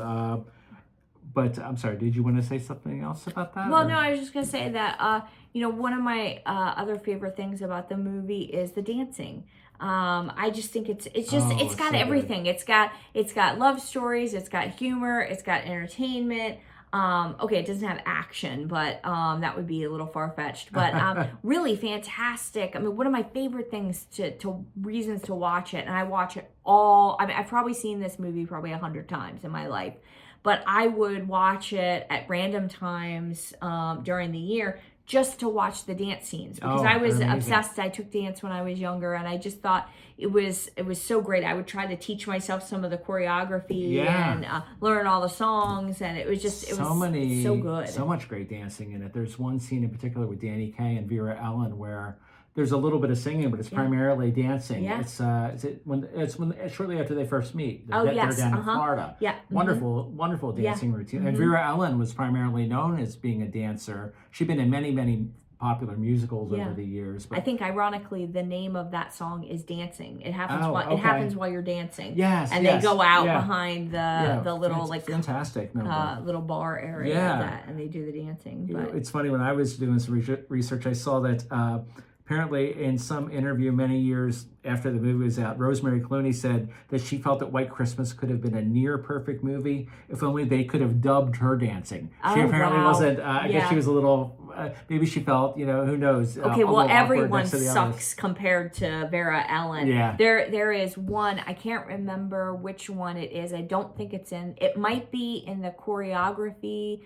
But I'm sorry, did you want to say something else about that? Well, no, I was just going to say that, one of my other favorite things about the movie is the dancing. I just think it's got everything. Good. It's got love stories, it's got humor, it's got entertainment. It doesn't have action, but that would be a little far-fetched. But really fantastic. I mean, one of my favorite things to reasons to watch it, and I watch it all. I mean, I've probably seen this movie probably 100 times in my life, but I would watch it at random times during the year just to watch the dance scenes, because I was obsessed. I took dance when I was younger, and I just thought it was so great. I would try to teach myself some of the choreography and learn all the songs, and it was so good. So much great dancing in it. There's one scene in particular with Danny Kaye and Vera Ellen where there's a little bit of singing, but it's primarily dancing. Yeah. It's shortly after they first meet. They're down in Florida. Yeah. Wonderful dancing routine. And Vera Ellen was primarily known as being a dancer. She'd been in many, many popular musicals over the years. But I think ironically the name of that song is Dancing. It happens it happens while you're dancing. Yes. And they go out behind the little fantastic little bar area and they do the dancing. But it's funny, when I was doing some research, I saw that apparently in some interview many years after the movie was out, Rosemary Clooney said that she felt that White Christmas could have been a near perfect movie if only they could have dubbed her dancing. She apparently wasn't, I guess she was a little, maybe she felt, who knows. Okay, well, everyone sucks compared to Vera Ellen. Yeah. There is one, I can't remember which one it is. I don't think it might be in the choreography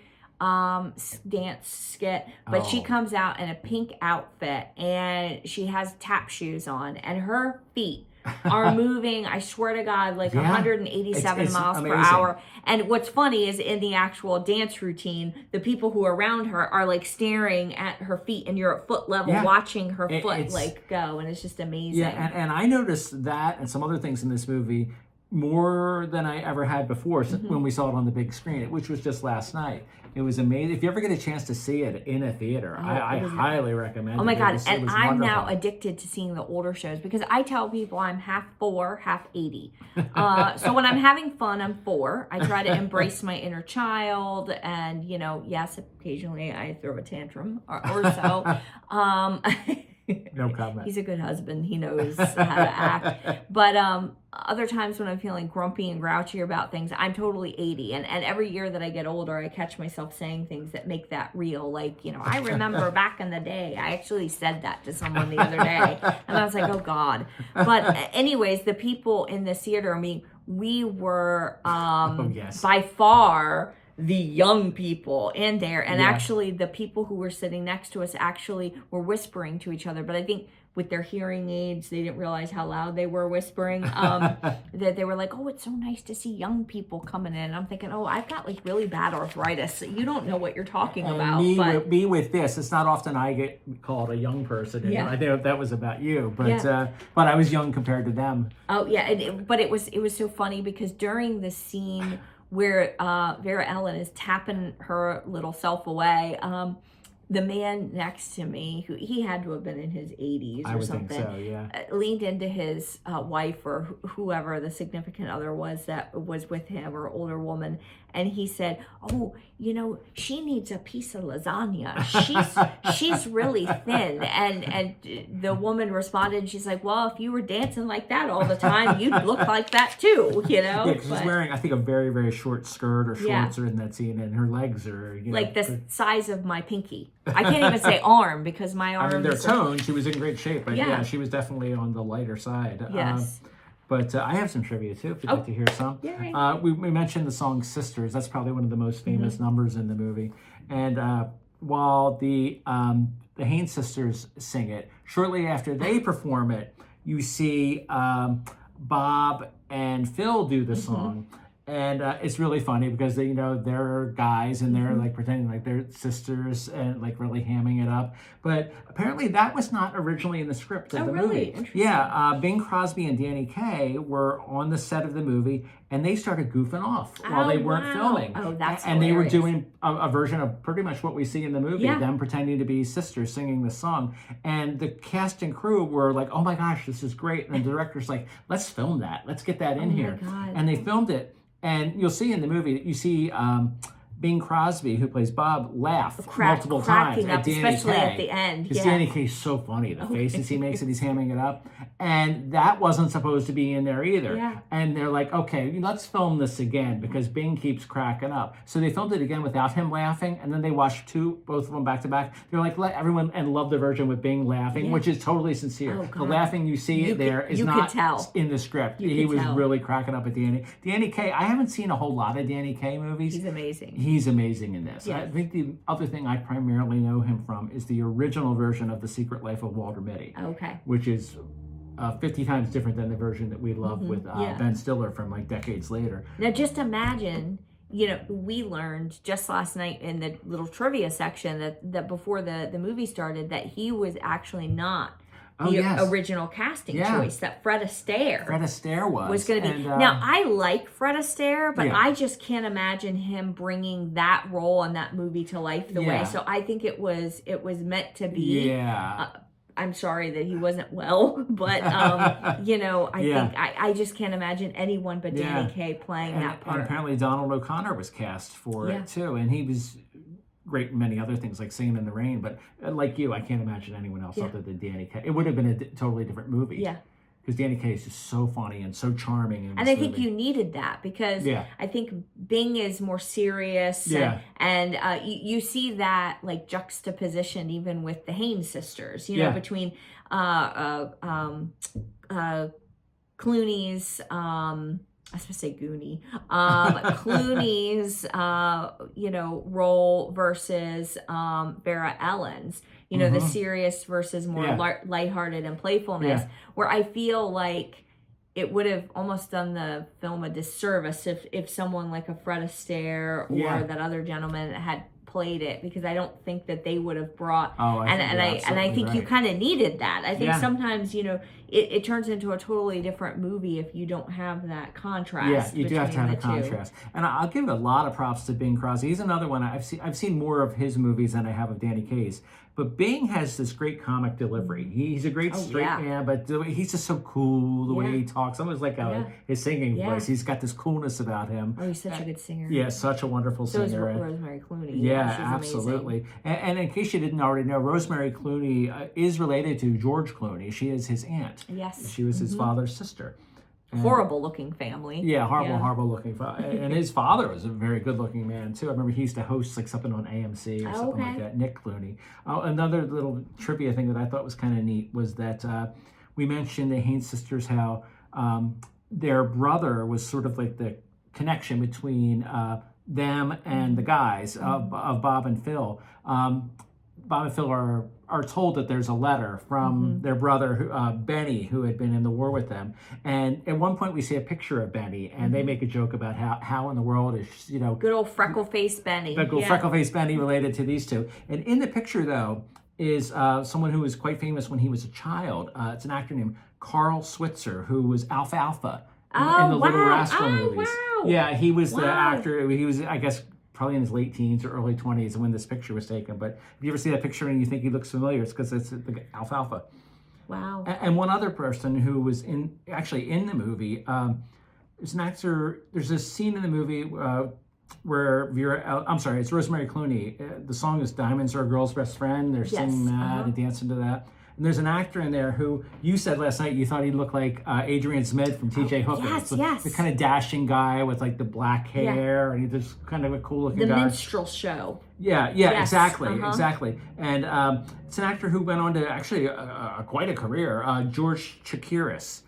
dance skit, but she comes out in a pink outfit and she has tap shoes on, and her feet are moving, I swear to God, like 187 miles per hour. And what's funny is in the actual dance routine, the people who are around her are like staring at her feet, and you're at foot level watching her foot go, and it's just amazing. Yeah, and I noticed that and some other things in this movie more than I ever had before when we saw it on the big screen, which was just last night. It was amazing. If you ever get a chance to see it in a theater, I highly recommend it. Oh my God. And I'm now addicted to seeing the older shows, because I tell people I'm half 4, half 80. So when I'm having fun, I'm 4. I try to embrace my inner child, and, yes, occasionally I throw a tantrum or so. No comment. He's a good husband. He knows how to act. But other times when I'm feeling grumpy and grouchy about things, I'm totally 80. And every year that I get older, I catch myself saying things that make that real. Like, I remember back in the day, I actually said that to someone the other day. And I was like, oh God. But anyways, the people in the theater, I mean, we were by far the young people in there, and actually the people who were sitting next to us actually were whispering to each other. But I think with their hearing aids. They didn't realize how loud they were whispering. That they were like, oh, it's so nice to see young people coming in. I'm thinking, oh, I've got like really bad arthritis. You don't know what you're talking about. Me with this, it's not often I get called a young person. And I know that was about you, but I was young compared to them. Oh yeah, but it was so funny because during the scene where Vera Ellen is tapping her little self away, the man next to me, who he had to have been in his 80s or something, think so, yeah. Leaned into his wife or whoever the significant other was that was with him, or older woman, and he said, oh, you know, she needs a piece of lasagna. She's really thin. And the woman responded, and she's like, well, if you were dancing like that all the time, you'd look like that too, you know? Yeah, because she's wearing, I think, a very, very short skirt or shorts are in that scene, and her legs are, like the size of my pinky. I can't even say arm because my arm. I mean, they're toned. She was in great shape, but she was definitely on the lighter side. Yes. But I have some trivia too, if you'd like to hear some. Yeah. We mentioned the song "Sisters." That's probably one of the most famous numbers in the movie. And while the Haynes sisters sing it, shortly after they perform it, you see Bob and Phil do the song. And it's really funny because they, they're guys and they're like pretending like they're sisters and like really hamming it up. But apparently that was not originally in the script of the movie. Interesting. Yeah, Bing Crosby and Danny Kaye were on the set of the movie and they started goofing off while they weren't filming. Oh, that's And hilarious. they were doing a version of pretty much what we see in the movie, them pretending to be sisters singing the song. And the cast and crew were like, oh my gosh, this is great. And the director's like, let's film that. Let's get that in here. God. And they filmed it. And you'll see in the movie, you see Bing Crosby, who plays Bob, laugh multiple times at Danny especially Kaye. at the end. Because Danny Kaye's so funny, the faces he makes and he's hamming it up. And that wasn't supposed to be in there either. Yeah. And they're like, okay, let's film this again because Bing keeps cracking up. So they filmed it again without him laughing, and then they watched both of them back to back. They're like, let everyone, and love the version with Bing laughing, which is totally sincere. Oh, the laughing you see is not in the script. He was really cracking up at Danny Kaye. I haven't seen a whole lot of Danny Kaye movies. He's amazing. He's amazing in this. Yes. I think the other thing I primarily know him from is the original version of The Secret Life of Walter Mitty. Okay. Which is 50 times different than the version that we love with Ben Stiller from like decades later. Now just imagine, we learned just last night in the little trivia section that before the movie started that he was actually not the original casting choice, that Fred Astaire. Fred Astaire was going to be. Now, I like Fred Astaire, but I just can't imagine him bringing that role and that movie to life the way. So I think it was meant to be. Yeah. I'm sorry that he wasn't well, but I think I just can't imagine anyone but Danny Kaye playing that part. And apparently Donald O'Connor was cast for it too, and he was great in many other things like Singing in the Rain. But like you, I can't imagine anyone else other than Danny Kaye. It would have been a totally different movie. Yeah. Because Danny Kaye is just so funny and so charming. And I think you needed that because I think Bing is more serious. And you see that like juxtaposition even with the Haynes sisters, between Clooney's, I was supposed to say Goonie. Clooney's, role versus Vera Ellen's. The serious versus more lighthearted and playfulness. Where I feel like it would have almost done the film a disservice if someone like a Fred Astaire or that other gentleman had played it, because I don't think that they would have brought. I think you kind of needed that. I think sometimes it turns into a totally different movie if you don't have that contrast. Yeah, you do have to have a contrast. And I'll give a lot of props to Bing Crosby. He's another one. I've seen more of his movies than I have of Danny Kaye's. But Bing has this great comic delivery. He's a great straight man, but he's just so cool the way he talks. Almost like his singing voice. He's got this coolness about him. Oh, he's such a good singer. Yeah, such a wonderful singer. So is Rosemary Clooney. Yeah, absolutely. And in case you didn't already know, Rosemary Clooney is related to George Clooney. She is his aunt. Yes. She was his father's sister. Horrible looking family. Yeah, horrible looking. And his father was a very good looking man too. I remember he used to host like something on AMC or something like that. Nick Clooney. Another little trivia thing that I thought was kind of neat was that we mentioned the Haynes sisters, how their brother was sort of like the connection between them and the guys of Bob and Phil. Bob and Phil are told that there's a letter from their brother, Benny, who had been in the war with them. And at one point we see a picture of Benny, and they make a joke about how in the world is, good old freckle-faced Benny. Freckle-faced Benny related to these two. And in the picture, though, is someone who was quite famous when he was a child. It's an actor named Carl Switzer, who was Alfalfa in the Little Rascal movies. Wow. Yeah, he was the actor. He was, I guess, probably in his late teens or early 20s when this picture was taken. But if you ever see that picture and you think he looks familiar, it's because it's the Alfalfa. Wow. And one other person who was in the movie, there's an actor, there's a scene in the movie where it's Rosemary Clooney. The song is Diamonds Are a Girl's Best Friend. They're singing that and dancing to that. And there's an actor in there who you said last night you thought he looked like Adrian Smith from T.J. Hooker. Yes. The kind of dashing guy with like the black hair, and he's just kind of a cool looking guy. The minstrel show. Yeah, exactly. And it's an actor who went on to actually quite a career. George Chakiris.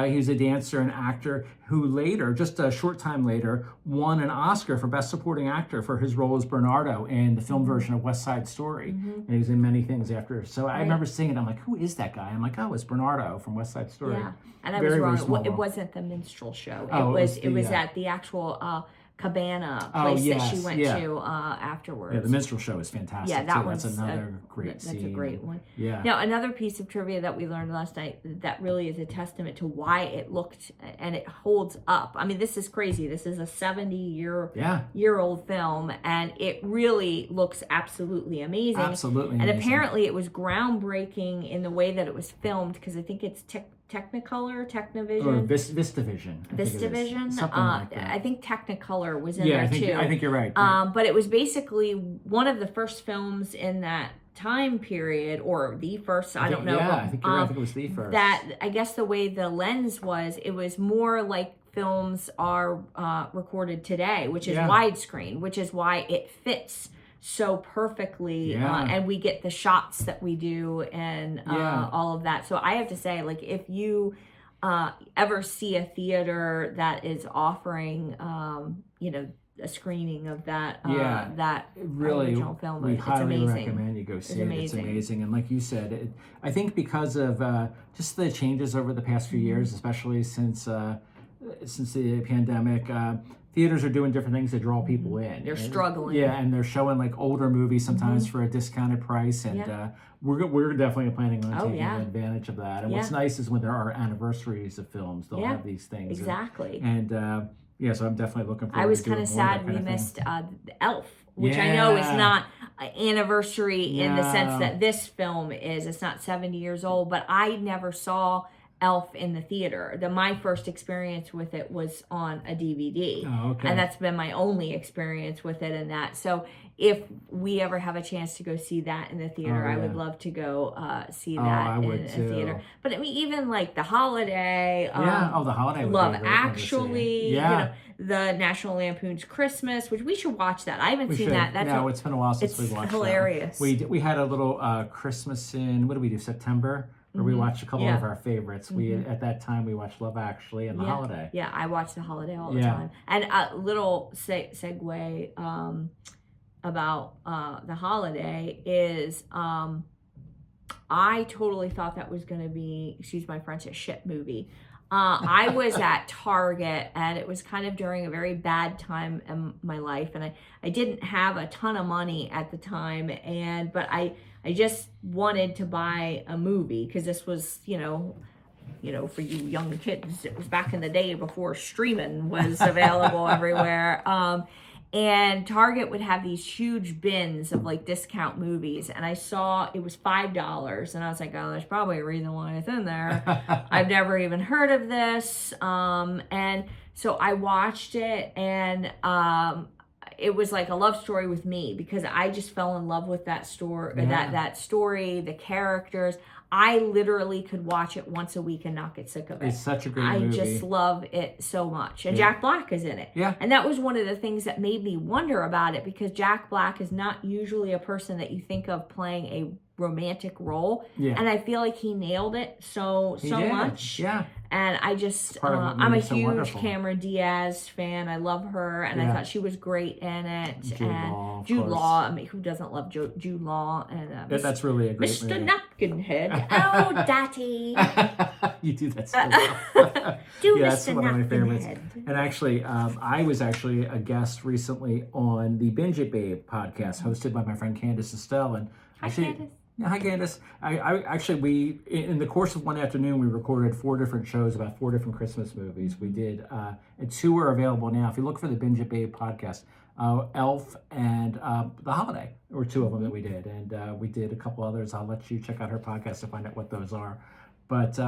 He's a dancer and actor who later, just a short time later, won an Oscar for Best Supporting Actor for his role as Bernardo in the film version of West Side Story. And he was in many things after. So I remember seeing it. I'm like, who is that guy? I'm like, oh, it's Bernardo from West Side Story. Yeah, and I was wrong. It wasn't the minstrel show. It was at the actual cabana place that she went to afterwards. Yeah, the minstrel show is fantastic. Yeah, that's another great scene. That's a great one. Yeah. Now, another piece of trivia that we learned last night that really is a testament to why it looked and it holds up. I mean, this is crazy. This is a 70-year-old film, and it really looks absolutely amazing. Absolutely and amazing. Apparently, it was groundbreaking in the way that it was filmed, because I think it's Technicolor, Technivision, or VistaVision. VistaVision. Something like that. I think Technicolor was in there too. I think you're right. But it was basically one of the first films in that time period, or the first. I don't know. Yeah, I think you're right. I think it was the first. That, I guess, the way the lens was, it was more like films are recorded today, which is widescreen, which is why it fits so perfectly, and we get the shots that we do and all of that. So I have to say, like, if you ever see a theater that is offering a screening of that original film, we it's highly amazing. Recommend you go see it. It's amazing. And like you said, I think because of just the changes over the past few years, especially since the pandemic, theaters are doing different things to draw people in. They're struggling. Yeah, and they're showing like older movies sometimes for a discounted price, and we're definitely planning on taking advantage of that. And what's nice is when there are anniversaries of films, they'll have these things. Exactly. And so I'm definitely looking forward. I was kind of sad we missed Elf, which I know is not an anniversary in the sense that this film is. It's not 70 years old, but I never saw Elf in the theater. My first experience with it was on a DVD. Oh, okay. And that's been my only experience with it in that. So if we ever have a chance to go see that in the theater, I would love to go see that in a theater. But I mean, even like The Holiday. The Holiday. Love Actually. The National Lampoon's Christmas, which we should watch that. I haven't seen that. It's been a while since we watched that. It's hilarious. We had a little Christmas in, what did we do, September? Where we watched a couple of our favorites. We at that time we watched Love Actually and The Holiday. Yeah, I watched The Holiday all the time. And a little segue about The Holiday is I totally thought that was going to be, excuse my French, a shit movie. I was at Target, and it was kind of during a very bad time in my life, and I didn't have a ton of money at the time, but I just wanted to buy a movie, because this was, for you young kids, it was back in the day before streaming was available everywhere. And Target would have these huge bins of like discount movies, and I saw it was $5, and I was like, oh, there's probably a reason why it's in there. I've never even heard of this. And so I watched it, and it was like a love story with me, because I just fell in love with that story, that story, the characters. I literally could watch it once a week and not get sick of it. It's such a great movie. I just love it so much. And Jack Black is in it. Yeah. And that was one of the things that made me wonder about it, because Jack Black is not usually a person that you think of playing romantic role. Yeah. And I feel like he nailed it so He did. much. Yeah. And I just, Part of what I'm made a it so huge wonderful. Cameron Diaz fan. I love her, and I Yeah. thought she was great in it. Jude and Law, of Jude course. Law, I mean, who doesn't love Jude Law? And That's really a great Mr. movie. Napkinhead. Oh, Daddy. You do that so well. Do Yeah, that's Mr. one of my favorites. Napkinhead. And actually, I was actually a guest recently on the Binge It Babe podcast, hosted by my friend Candace Estelle. And Hi, actually, Candace. yeah, hi Candace. We in the course of one afternoon, we recorded 4 different shows about 4 different Christmas movies. We did, and 2 are available now. If you look for the Binge It Babe podcast, Elf and The Holiday were 2 of them that we did, and we did a couple others. I'll let you check out her podcast to find out what those are. But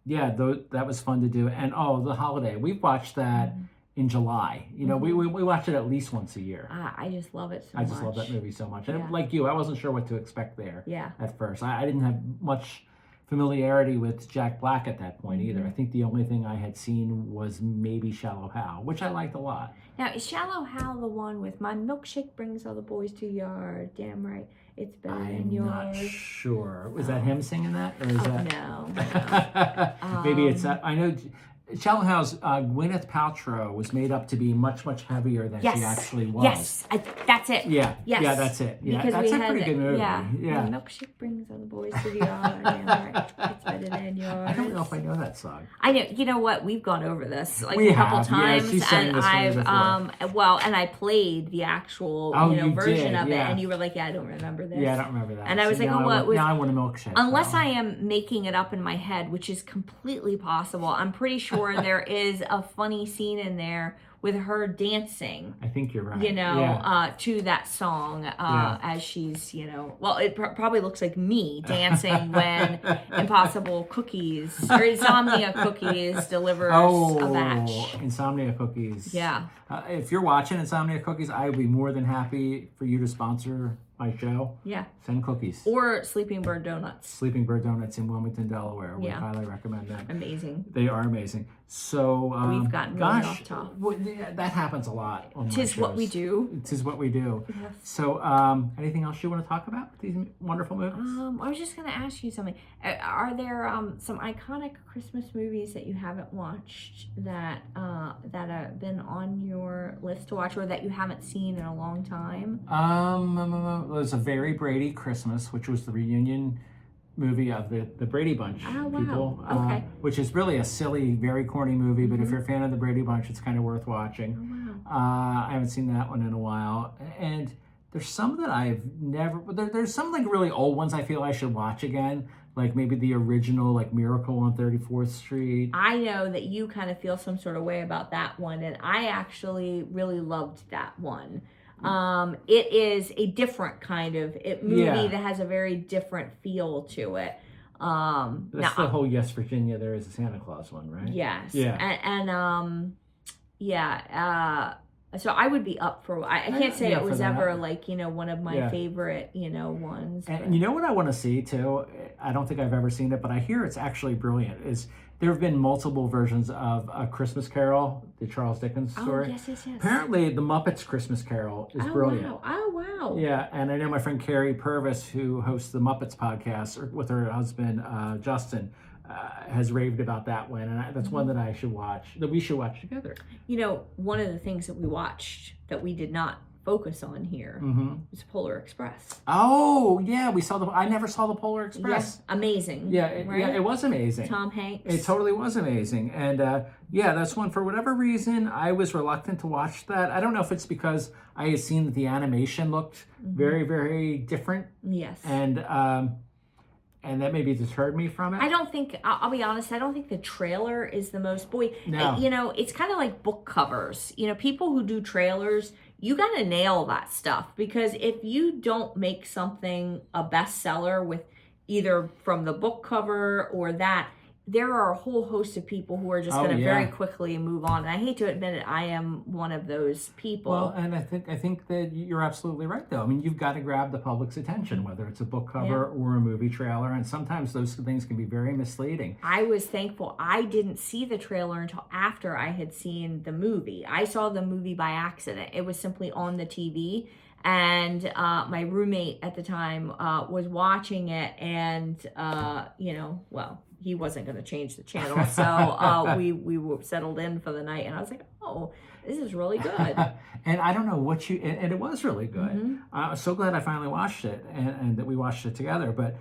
yeah, that was fun to do. And The Holiday, we've watched that in July. You know, we watch it at least once a year. I just love it so I much. just love that movie so much. And Yeah. like you, I wasn't sure what to expect there Yeah. at first. I didn't have much familiarity with Jack Black at that point either. I think the only thing I had seen was maybe Shallow Hal, which I liked a lot. Now, is Shallow Hal the one with my milkshake brings all the boys to yard? Damn right, it's better than I'm yours. not sure. Was that him singing that? Or is that... No. Maybe it's... I know... Shallow Hal's Gwyneth Paltrow was made up to be much, much heavier than she actually was. Yes, that's it. Yeah, Yes. yeah, that's it. Yeah, Because that's we a had pretty good movie. Yeah. Yeah. My milkshake brings all the boys to the yard. Damn right, it's better than yours. I don't know if I know that song. I know. You know what? We've gone over this like We a couple have, yeah, times, she sang and this for me I've before. and I played the actual You version did, of it, yeah. and you were like, "Yeah, I don't remember this." Yeah, I don't remember that. And I was like, now "Oh, what was?" Now I want a milkshake. Unless though. I am making it up in my head, which is completely possible. I'm pretty sure there is a funny scene in there with her dancing. I think you're right. You know, Yeah. To that song as she's, well, it probably looks like me dancing when Impossible Cookies or Insomnia Cookies delivers a batch. Insomnia Cookies. Yeah. If you're watching Insomnia Cookies, I would be more than happy for you to sponsor my show. Yeah. Send cookies. Or Sleeping Bird Donuts. Sleeping Bird Donuts in Wilmington, Delaware. We Yeah. highly recommend them. Amazing. They are amazing. So We've gotten really off top. That happens a lot on my Tis what we shows. do. Tis what we do. Yes. So, anything else you want to talk about with these wonderful movies? I was just going to ask you something. Are there some iconic Christmas movies that you haven't watched that have been on your list to watch, or that you haven't seen in a long time? There's a Very Brady Christmas, which was the reunion movie of the Brady Bunch Oh, wow. people, Okay. which is really a silly, very corny movie, but if you're a fan of the Brady Bunch, it's kind of worth watching. Oh, wow. I haven't seen that one in a while, and there's some that I've never. There's some like really old ones I feel I should watch again, like maybe the original, like Miracle on 34th Street. I know that you kind of feel some sort of way about that one, and I actually really loved that one. It is a different kind of movie that has a very different feel to it. That's the whole Yes Virginia, There Is a Santa Claus one, right? Yes. Yeah. So I would be up for. I can't say it was for that. ever like one of my favorite ones. And you know what I want to see too? I don't think I've ever seen it, but I hear it's actually brilliant. There have been multiple versions of A Christmas Carol, the Charles Dickens story. Oh, yes. Apparently, the Muppets Christmas Carol is brilliant. Wow. Oh, wow. Yeah, and I know my friend Carrie Purvis, who hosts the Muppets podcast with her husband Justin, has raved about that one, and that's one that we should watch together. One of the things that we watched that we did not focus on here was Polar Express. Oh yeah, I never saw the Polar Express. Yes, amazing. Yeah, right? it was amazing. Tom Hanks. It totally was amazing, and that's one. For whatever reason, I was reluctant to watch that. I don't know if it's because I had seen that the animation looked very, very different. Yes. And that maybe deterred me from it. I don't think, I'll be honest, I don't think the trailer is the most, No. It's kind of like book covers. People who do trailers, you got to nail that stuff, because if you don't make something a bestseller with either from the book cover or that, there are a whole host of people who are just Oh, going to yeah. very quickly move on. And I hate to admit it, I am one of those people. Well, and I think that you're absolutely right, though. I mean, you've got to grab the public's attention, whether it's a book cover or a movie trailer, and sometimes those things can be very misleading. I was thankful I didn't see the trailer until after I had seen the movie. I saw the movie by accident. It was simply on the TV, and my roommate at the time was watching it, and well, he wasn't going to change the channel, so we were settled in for the night, and I was like, oh, this is really good. And I don't know what and it was really good. I was so glad I finally watched it, and that we watched it together. But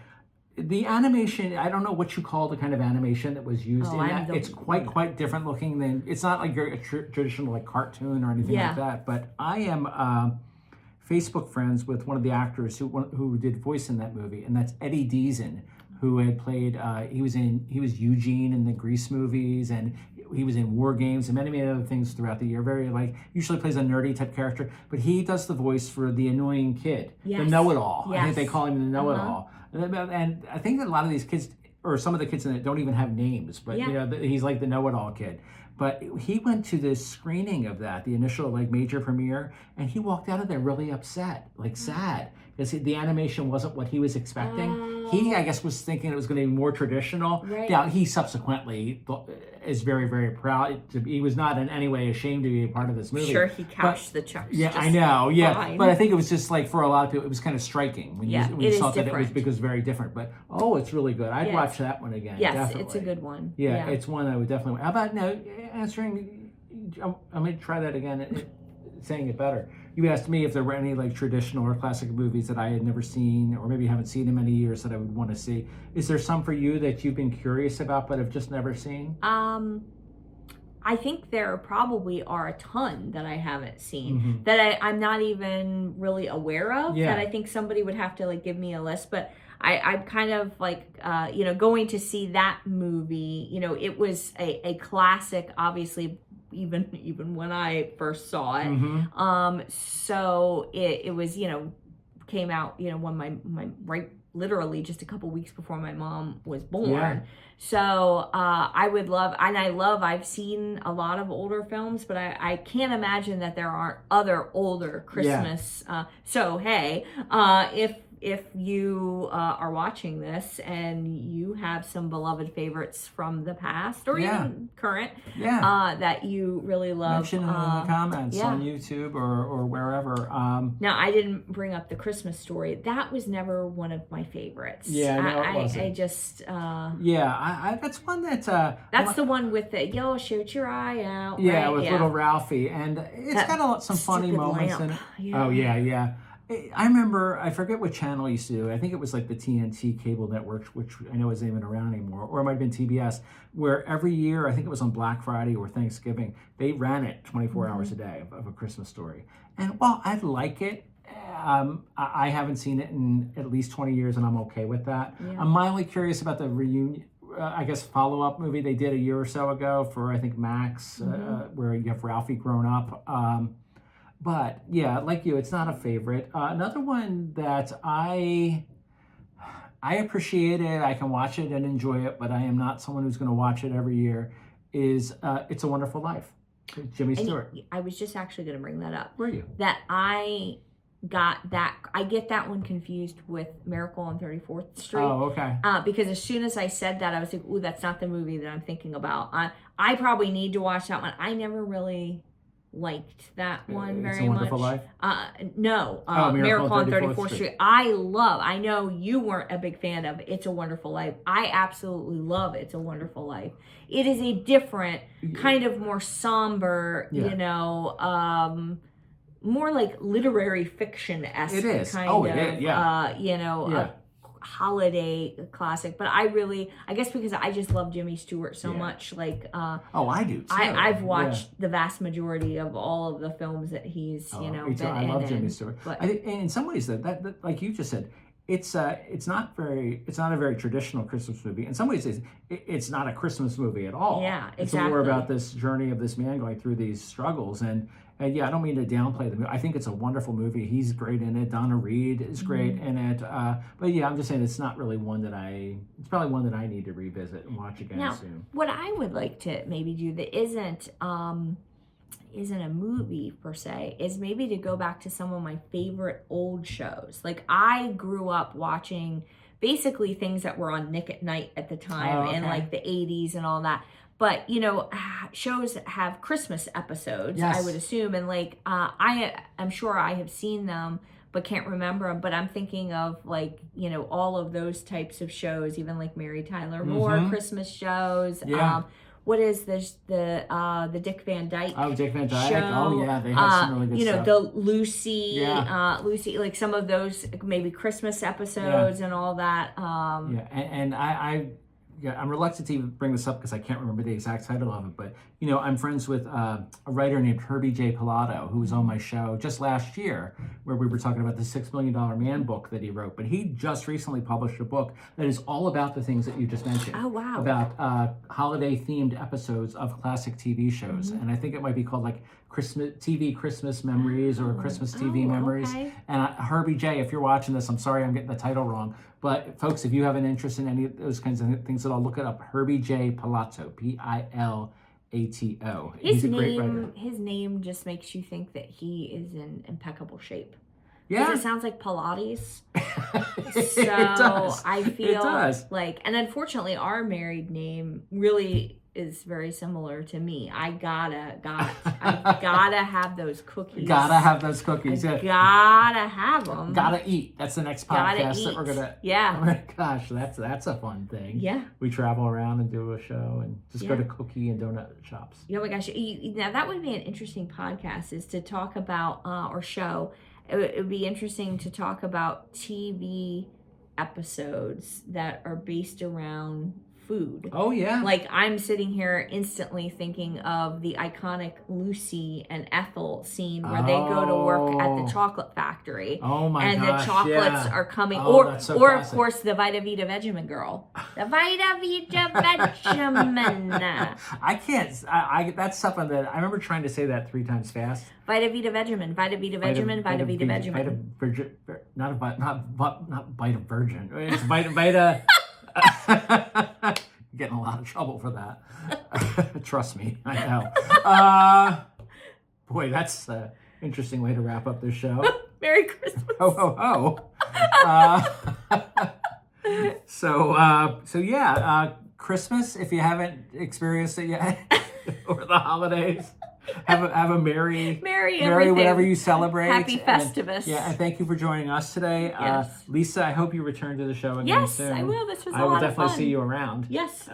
the animation, I don't know what you call the kind of animation that was used in that. It's quite different looking than, it's not like a traditional like cartoon or anything like that. But I am Facebook friends with one of the actors who did voice in that movie, and that's Eddie Deason, who had played, he was Eugene in the Grease movies, and he was in War Games and many other things throughout the year. Very usually plays a nerdy type character, but he does the voice for the annoying kid, the know-it-all. I think they call him the know-it-all. And I think that a lot of these kids, or some of the kids in it, don't even have names, but he's like the know-it-all kid. But he went to this screening of that, the initial major premiere, and he walked out of there really upset, sad, because the animation wasn't what he was expecting. He, I guess, was thinking it was going to be more traditional. Right. Now, he subsequently is very, very proud. He was not in any way ashamed to be a part of this movie. Sure, he cashed the checks. Yeah, I know. Yeah, fine. But I think it was just for a lot of people, it was kind of striking when you saw that it was, because it was very different. But it's really good. I'd watch that one again. Yes, definitely. It's a good one. Yeah, it's one I would definitely. How about now answering? I'm going to try that again. Saying it better. You asked me if there were any traditional or classic movies that I had never seen, or maybe haven't seen in many years, that I would want to see. Is there some for you that you've been curious about but have just never seen? I think there probably are a ton that I haven't seen that I'm not even really aware of. That I think somebody would have to give me a list, but I'm kind of going to see that movie. It was a classic, obviously. Even when I first saw it, so it was came out when my literally just a couple weeks before my mom was born. Yeah. So I would love, and I've seen a lot of older films, but I can't imagine that there aren't other older Christmas. So hey, if you are watching this and you have some beloved favorites from the past or even current that you really love, mention it in the comments on YouTube or wherever. Now, I didn't bring up The Christmas Story. That was never one of my favorites. Yeah, no, it wasn't. I just... that's one that's... that's the one with the, yo, shoot your eye out. Yeah, right? with little Ralphie. And it's got some funny moments in it. Yeah. Oh, yeah. I remember, I forget what channel I used to do. I think it was the TNT cable network, which I know isn't even around anymore, or it might have been TBS, where every year, I think it was on Black Friday or Thanksgiving, they ran it 24 hours a day of A Christmas Story. And while I like it, I haven't seen it in at least 20 years, and I'm okay with that. Yeah. I'm mildly curious about the reunion, follow-up movie they did a year or so ago for, I think, Max, where you have Ralphie grown up. But yeah, like you, it's not a favorite. Another one that I appreciate it, I can watch it and enjoy it, but I am not someone who's going to watch it every year, is It's a Wonderful Life, Jimmy Stewart. I was just actually going to bring that up. Were you? That I get that one confused with Miracle on 34th Street. Oh, okay. Because as soon as I said that, I was like, ooh, that's not the movie that I'm thinking about. I probably need to watch that one. I never really liked that one very much. It's a Wonderful Life? No. Miracle on 34th Street. I know you weren't a big fan of It's a Wonderful Life. I absolutely love It's a Wonderful Life. It is a different, kind of more somber, more like literary fiction-esque holiday classic. But I guess because I just love Jimmy Stewart so much, I do too. I've watched the vast majority of all of the films that he's been in. I love Jimmy Stewart. But I think in some ways that like you just said, it's not a very traditional Christmas movie. In some ways, it's not a Christmas movie at all. Yeah, exactly. It's more about this journey of this man going through these struggles, and And yeah, I don't mean to downplay the movie. I think it's a wonderful movie. He's great in it. Donna Reed is great in it. But yeah, I'm just saying it's not really one that it's probably one that I need to revisit and watch again Now, soon. what I would like to maybe do that isn't a movie per se is maybe to go back to some of my favorite old shows. Like I grew up watching basically things that were on Nick at Night at the time in like the 80s and all that. But you know, shows that have Christmas episodes, I would assume, and like I'm sure I have seen them, but can't remember them. But I'm thinking of like, you know, all of those types of shows, even like Mary Tyler Moore Christmas shows. Yeah. What is this? The Dick Van Dyke. Oh, Dick Van Dyke. Show. Oh yeah, they have some really good stuff. You know, the Lucy, like some of those maybe Christmas episodes and all that. And I'm reluctant to even bring this up because I can't remember the exact title of it, but you know, I'm friends with a writer named Herbie J. Pilato, who was on my show just last year, where we were talking about the $6 Million Man book that he wrote. But he just recently published a book that is all about the things that you just mentioned. Oh, wow. About holiday-themed episodes of classic TV shows. And I think it might be called like Christmas Memories or Christmas TV Memories. Okay. And Herbie J., if you're watching this, I'm sorry I'm getting the title wrong. But folks, if you have an interest in any of those kinds of things, I'll look it up. Herbie J. Pilato, Pilato. He's a great writer. His name just makes you think that he is in impeccable shape. Yeah. It sounds like Pilates. So it does. I feel it does. like, and unfortunately our married name really is very similar to me. I gotta have those cookies. Gotta have those cookies. Gotta have them. Gotta eat. That's the next podcast that we're gonna. Yeah. Oh my gosh, that's a fun thing. Yeah. We travel around and do a show and just go to cookie and donut shops. Oh my gosh! Now that would be an interesting podcast. Is to talk about or show. It would be interesting to talk about TV episodes that are based around food. Oh yeah. Like I'm sitting here instantly thinking of the iconic Lucy and Ethel scene where they go to work at the chocolate factory. Oh my and gosh. And the chocolates are coming. That's so or classic. Of course the Vita Vita Vegemin girl. The Vita Vita Vegemin. I can't. That's something that I remember trying to say that 3 times fast. Vita Vita Vegemin. Vita Vita Vegemin. Vita Vita Vegemin. Not Vita Virgin. It's Vita. Getting a lot of trouble for that. Trust me, I know. Boy, that's an interesting way to wrap up this show. Merry Christmas. Ho, ho, ho. So yeah, Christmas, if you haven't experienced it yet, or the holidays, have a merry whatever you celebrate. Happy Festivus. And thank you for joining us today. Yes. Lisa, I hope you return to the show again soon. Yes, I will. This was a I lot will of definitely fun. see you around. Yes.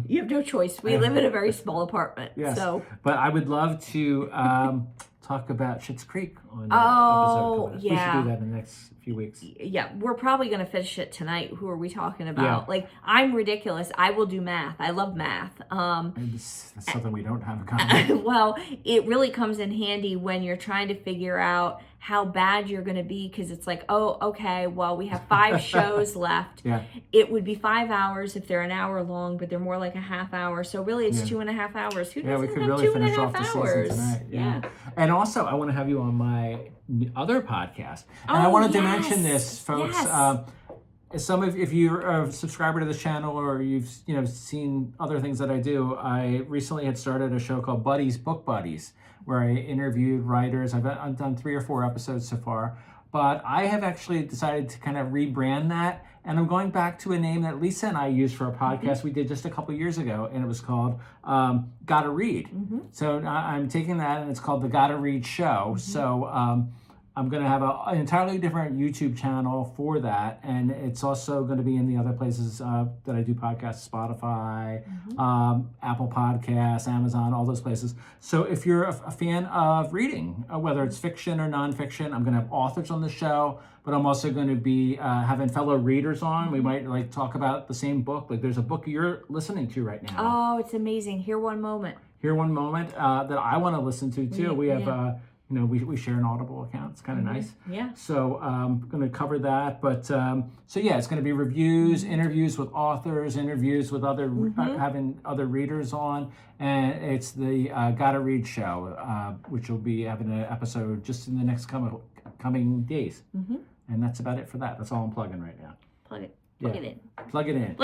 You have no choice. We live in a very small apartment. Yes. So. But I would love to talk about Schitt's Creek on an episode. Yeah. We should do that in the next few weeks. Yeah, we're probably going to finish it tonight. Who are we talking about? Yeah. Like, I'm ridiculous. I will do math. I love math. That's something we don't have in common. Well, it really comes in handy when you're trying to figure out how bad you're going to be, because it's like, oh, okay, well, we have 5 shows left. Yeah. It would be 5 hours if they're an hour long, but they're more like a half hour. So really, it's 2.5 hours. Who doesn't we could have really 2.5 finish off the hours? season tonight. Yeah. And also, I want to have you on my other podcast. And I wanted to mention this, folks. If you're a subscriber to the channel or you've seen other things that I do, I recently had started a show called Book Buddies, where I interviewed writers. I've done 3 or 4 episodes so far, but I have actually decided to kind of rebrand that, and I'm going back to a name that Lisa and I used for a podcast we did just a couple years ago, and it was called Gotta Read. So I'm taking that, and it's called the Gotta Read Show. So I'm going to have an entirely different YouTube channel for that, and it's also going to be in the other places that I do podcasts, Spotify, Apple Podcasts, Amazon, all those places. So if you're a fan of reading, whether it's fiction or nonfiction, I'm going to have authors on the show, but I'm also going to be having fellow readers on. We might talk about the same book. Like there's a book you're listening to right now. Oh, it's amazing. Here One Moment. Here One Moment that I want to listen to too. We have You know, we share an Audible account. It's kind of nice. Yeah. So I'm going to cover that. But so yeah, it's going to be reviews, interviews with authors, interviews with other having other readers on, and it's the Gotta Read show, which will be having an episode just in the next coming days. And that's about it for that. That's all I'm plugging right now. Plug it in. Plug it in.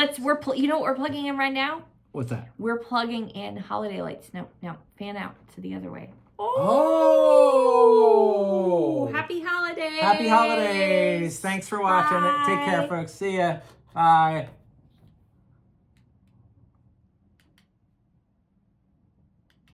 You know what we're plugging in right now? What's that? We're plugging in holiday lights. No, fan out to the other way. Oh! Happy holidays! Happy holidays! Thanks for watching. Bye. Take care, folks. See ya. Bye.